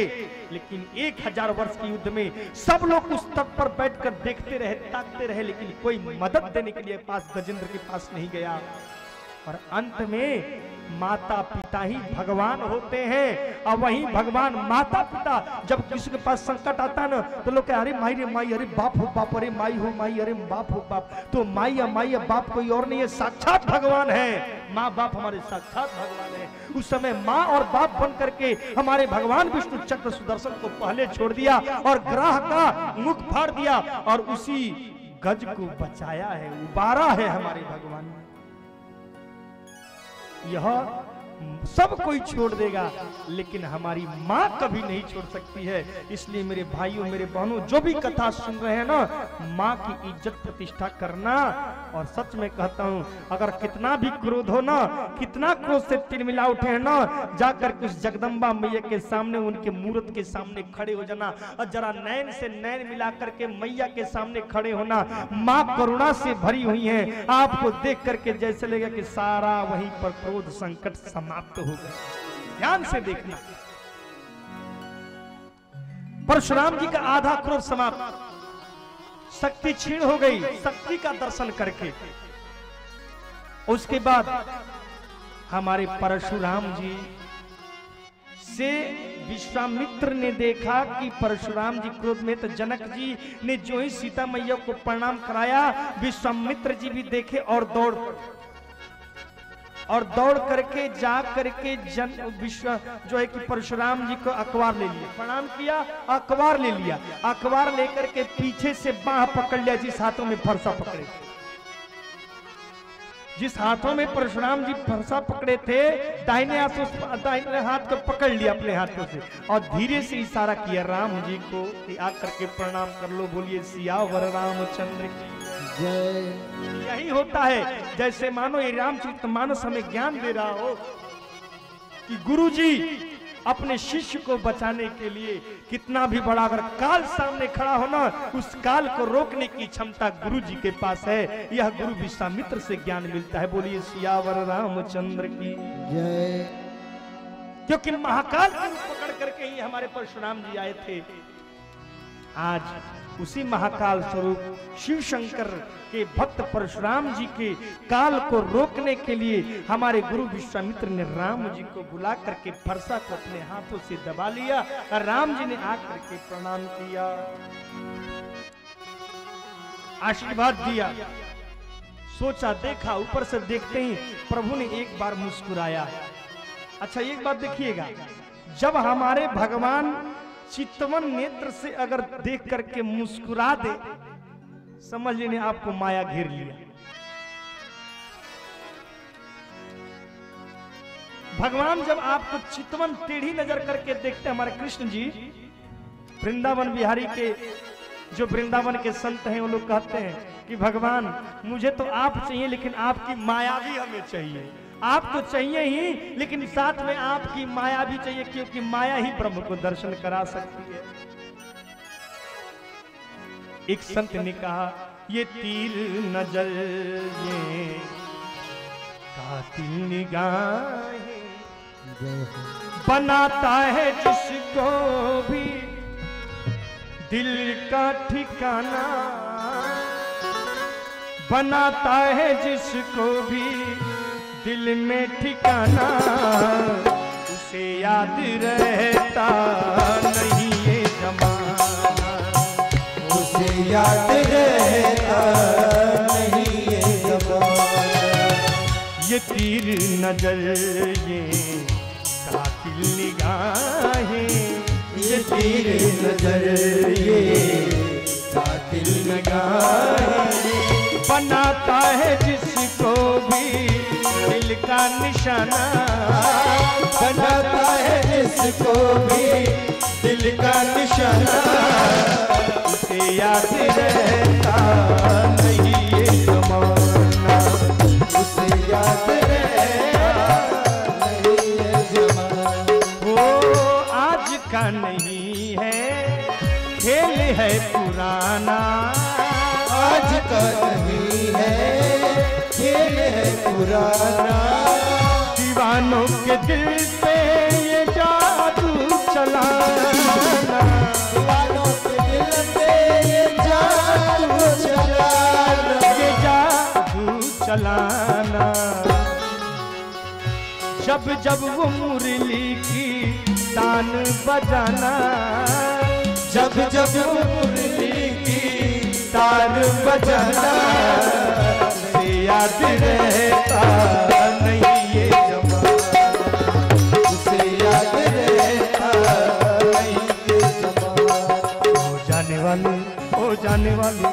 Speaker 1: लेकिन 1000 वर्ष के युद्ध में सब लोग उस तट पर बैठकर देखते रहे, ताकते रहे, लेकिन कोई मदद देने के लिए पास गजेंद्र के पास नहीं गया। और अंत में माता पिता ही भगवान होते हैं, और वही भगवान माता पिता जब किसी के पास संकट आता है ना तो लोग कहते अरे माई रे माई, अरे बाप हो बाप, अरे माई हो माई, अरे बाप हो बाप। तो माई या माई या बाप कोई और नहीं है, साक्षात भगवान है। माँ बाप हमारे साक्षात भगवान है। उस समय माँ और बाप बन करके हमारे भगवान विष्णु चक्र सुदर्शन को पहले छोड़ दिया और ग्रह का मुख फाड़ दिया, और उसी गज को बचाया है, उबारा है हमारे भगवान ने। यह सब कोई छोड़ देगा, लेकिन हमारी माँ कभी नहीं छोड़ सकती है। इसलिए मेरे भाइयों, मेरे बहनों, जो भी कथा सुन रहे हैं ना, माँ की इज्जत प्रतिष्ठा करना। और सच में कहता हूँ, अगर कितना भी क्रोध हो ना, कितना क्रोध से तिलमिला उठे हैं ना, जाकर के उस जगदम्बा मैया के सामने, उनके मूर्त के सामने खड़े हो जाना, और जरा नैन से नैन मिला करके मैया के सामने खड़े होना। माँ करुणा से भरी हुई है, आपको देख करके जैसे लगेगा कि सारा वहीं पर क्रोध संकट समाप्त हो गया। ध्यान से देखना, परशुराम जी का आधा क्रोध समाप्त, शक्ति क्षीण हो गई शक्ति का दर्शन करके। उसके बाद हमारे परशुराम जी से विश्वामित्र ने देखा कि परशुराम जी क्रोध में, तो जनक जी ने जो ही सीता मैया को प्रणाम कराया, विश्वामित्र जी भी देखे और दौड़ करके जा करके विश्व जो है कि परशुराम जी को अखबार ले लिया, प्रणाम किया, अखबार ले लिया, अखबार लेकर के पीछे से बाह पकड़ लिया, जिस हाथों में फरसा पकड़े, जिस हाथों में परशुराम जी फरसा पकड़े थे, दाहिने हाथ को पकड़ लिया अपने हाथों से, और धीरे से इशारा किया राम जी को कि आकर के प्रणाम कर लो, बोलिए सियावर रामचंद्र की जय। यही होता है, जैसे मानो ये रामचरितमानस हमें ज्ञान दे रहा हो कि गुरु जी अपने शिष्य को बचाने के लिए कितना भी बड़ा अगर काल सामने खड़ा हो ना, उस काल को रोकने की क्षमता गुरु जी के पास है। यह गुरु विश्वामित्र से ज्ञान मिलता है। बोलिए सियावर रामचंद्र की जय। क्योंकि महाकाल को पकड़ करके ही हमारे परशुराम जी आए थे। आज उसी महाकाल स्वरूप शिव शंकर के भक्त परशुराम जी के काल को रोकने के लिए हमारे गुरु विश्वामित्र ने राम जी को बुला करके फरसा को अपने हाथों से दबा लिया और राम जी ने आकर के प्रणाम किया, आशीर्वाद दिया। सोचा, देखा, ऊपर से देखते ही प्रभु ने एक बार मुस्कुराया। अच्छा, एक बात देखिएगा, जब हमारे भगवान चितवन नेत्र से अगर देख करके मुस्कुरा दे, समझ लेने आपको माया घेर लिया। भगवान जब आपको चितवन टेढ़ी नजर करके देखते, हमारे कृष्ण जी वृंदावन बिहारी के जो वृंदावन के संत हैं, वो लोग कहते हैं कि भगवान मुझे तो आप चाहिए, लेकिन आपकी माया भी हमें चाहिए। आप तो चाहिए ही, लेकिन साथ में आपकी माया भी चाहिए, क्योंकि माया ही ब्रह्म को दर्शन करा सकती है। एक संत ने कहा ये तीर नजर ये कातिल निगाहें बनाता है जिसको भी दिल का ठिकाना, बनाता है जिसको भी दिल में ठिकाना, उसे याद रहता नहीं ये जमाना,
Speaker 2: उसे याद रहता नहीं ये जमाना।
Speaker 1: ये तीर नजर ये कातिल निगाहें,
Speaker 2: ये तीर नजर ये कातिल निगाहें
Speaker 1: बनाता है जिसको भी दिल का निशाना,
Speaker 2: बनाता है जिसको भी दिल का निशाना,
Speaker 1: उसे याद रहता नहीं ये जमाना,
Speaker 2: उसे याद रहता नहीं ये जमाना।
Speaker 1: वो आज का नहीं है खेल है पुराना,
Speaker 2: आज का नहीं है खेल है पुराना,
Speaker 1: दीवानों के दिल पे ये जादू चलाना,
Speaker 2: दीवानों के दिल पे ये जादू चलाना,
Speaker 1: ये जादू चलाना। जब जब वो मुरली की तान बजाना,
Speaker 2: जब जब मुरली की तान बजाना,
Speaker 1: उसे याद रहता नहीं ये जमाना,
Speaker 2: उसे याद रहता नहीं ये जमाना।
Speaker 1: हो जाने वाले हो जाने वाले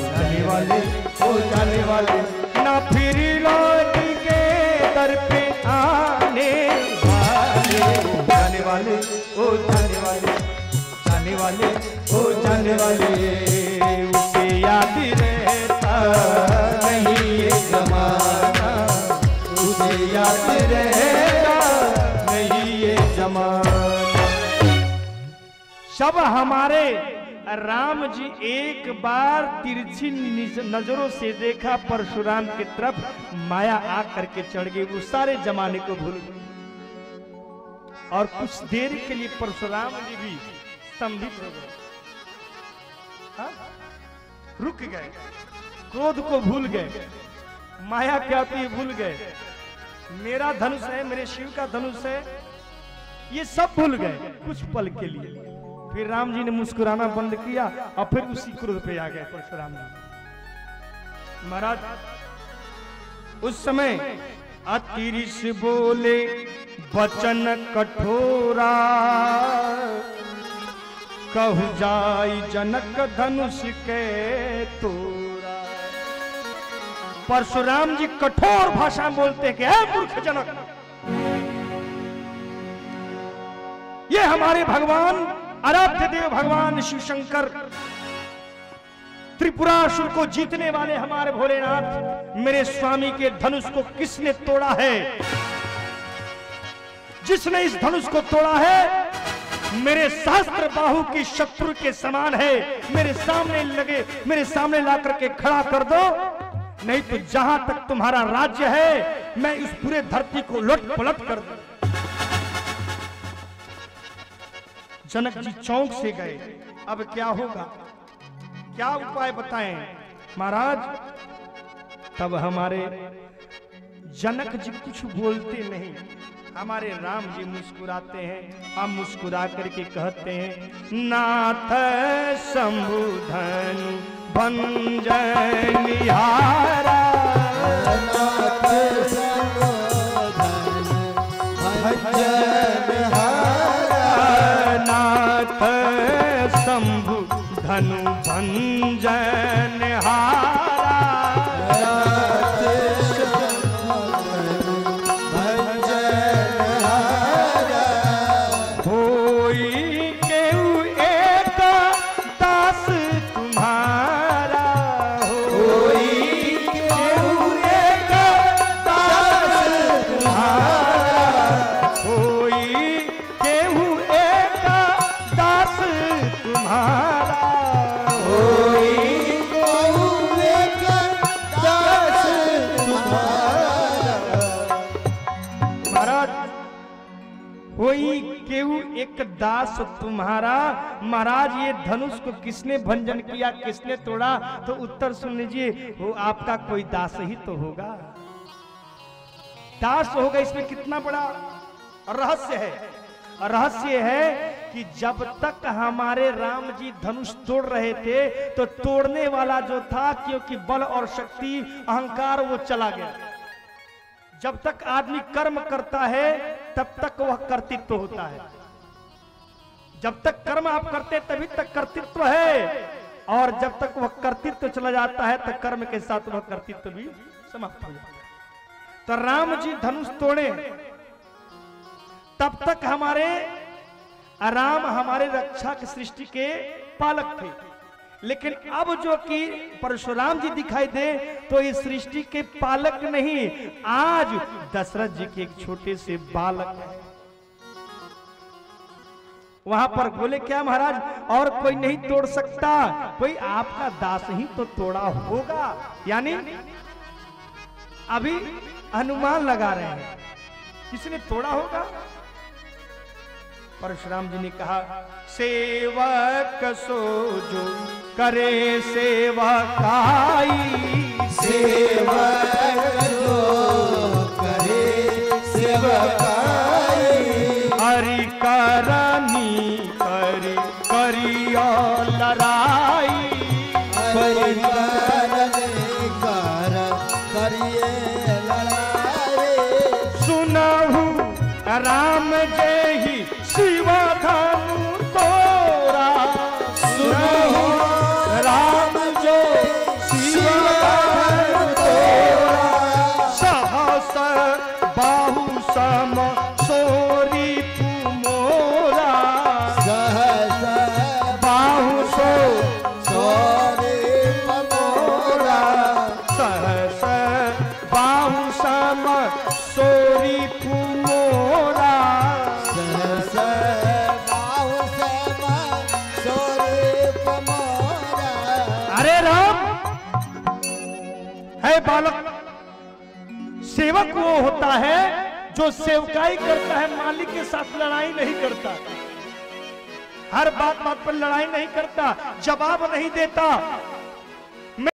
Speaker 1: हो जाने वाले हो जाने वाले ना फिर लौट के दर पे आने वाले, जाने वाले हो जाने वाले जाने वाले हो जाने वाले, उसे याद रहता नहीं ये जमाना,
Speaker 2: उसे याद रहता
Speaker 1: नहीं ये जमाना। सब हमारे राम जी एक बार तिरछी नजरों से देखा परशुराम की तरफ, माया आ करके चढ़ गई, वो सारे जमाने को भूल गए और कुछ देर के लिए परशुराम जी भी स्तंभित हो गए, हाँ? रुक गए, क्रोध को भूल गए, माया क्या होती है भूल गए, मेरा धनुष है मेरे शिव का धनुष है, ये सब भूल गए कुछ पल के लिए। फिर राम जी ने मुस्कुराना बंद किया और फिर उसी क्रोध पे आ गए परशुराम जी। महाराज उस समय अतिरिस बोले वचन कठोरा, कहु जाई जनक धनुष के तोरा। परशुराम जी कठोर भाषा में बोलते हैं कि ऐ मूर्ख जनक, ये हमारे भगवान आराध्य देव भगवान शिव शंकर त्रिपुरासुर को जीतने वाले हमारे भोलेनाथ, मेरे स्वामी के धनुष को किसने तोड़ा है? जिसने इस धनुष को तोड़ा है मेरे शास्त्र बाहु की शत्रु के समान है, मेरे सामने ला करके खड़ा कर दो, नहीं तो जहां तक तुम्हारा राज्य है मैं इस पूरे धरती को लुट पलट कर दूं। जनक जी चौंक से गए, अब क्या होगा, क्या उपाय बताएं महाराज? तब हमारे जनक जी कुछ बोलते नहीं, हमारे राम जी मुस्कुराते हैं, हम मुस्कुरा करके कहते हैं, नाथ शंभुधन भंजन निहारा,
Speaker 2: नाथ शंभुधन भंजन हारा,
Speaker 1: नाथ शंभु धनु भंजन हारा,
Speaker 2: नाथ शंभुधन भंजन हारा,
Speaker 1: होई केहू एक दास तुम्हारा,
Speaker 2: कोई केहू एक दास तुम्हारा,
Speaker 1: होई केहू एक दास तुम्हारा,
Speaker 2: कोई
Speaker 1: एक दास तुम्हारा। महाराज ये धनुष को किसने भंजन किया, किसने तोड़ा? तो उत्तर सुन लीजिए, वो आपका कोई दास ही तो होगा। दास होगा, इसमें कितना बड़ा रहस्य है। रहस्य है कि जब तक हमारे राम जी धनुष तोड़ रहे थे तो तोड़ने वाला जो था, क्योंकि बल और शक्ति अहंकार वो चला गया। जब तक आदमी कर्म करता है तब तक वह कर्तृत्व होता है। जब तक कर्म आप करते तभी तक कर्तृत्व है, और जब तक वह कर्तृत्व चला जाता है तो कर्म के साथ वह कर्तृत्व भी समाप्त हो जाता है। तो राम जी धनुष तोड़े तब तक हमारे राम हमारे रक्षा की सृष्टि के पालक थे, लेकिन अब जो कि परशुराम जी दिखाई दे तो ये सृष्टि के पालक नहीं, आज दशरथ जी के एक छोटे से बालक है। वहां पर बोले क्या महाराज, और कोई नहीं तोड़ सकता, कोई आपका दास ही तो तोड़ा होगा। यानी अभी अनुमान लगा रहे हैं किसने तोड़ा होगा। परशुराम जी ने कहा, सेवक सो जो करे सेवकाई,
Speaker 2: सेवक जो करे सेवकाई,
Speaker 1: हरि करनी करी करियो लड़ाई,
Speaker 2: हरि करनी करिए लड़ाई,
Speaker 1: सुनहु राम जय ही शिवा धनु तोरा,
Speaker 2: सुनो राम जो शिवा धनु तोरा,
Speaker 1: सहस बाहु सम सोरी पुमोरा,
Speaker 2: सहस
Speaker 1: बाहु सो
Speaker 2: सोरे पमोरा,
Speaker 1: सहस बाहु सम सोरी पुमोरा,
Speaker 2: सहस बाहु सम सोरे पमोरा।
Speaker 1: अरे राम है बालक। सेवक वो होता है जो सेवकाई करता है, मालिक के साथ लड़ाई नहीं करता, हर बात बात पर लड़ाई नहीं करता, जवाब नहीं देता,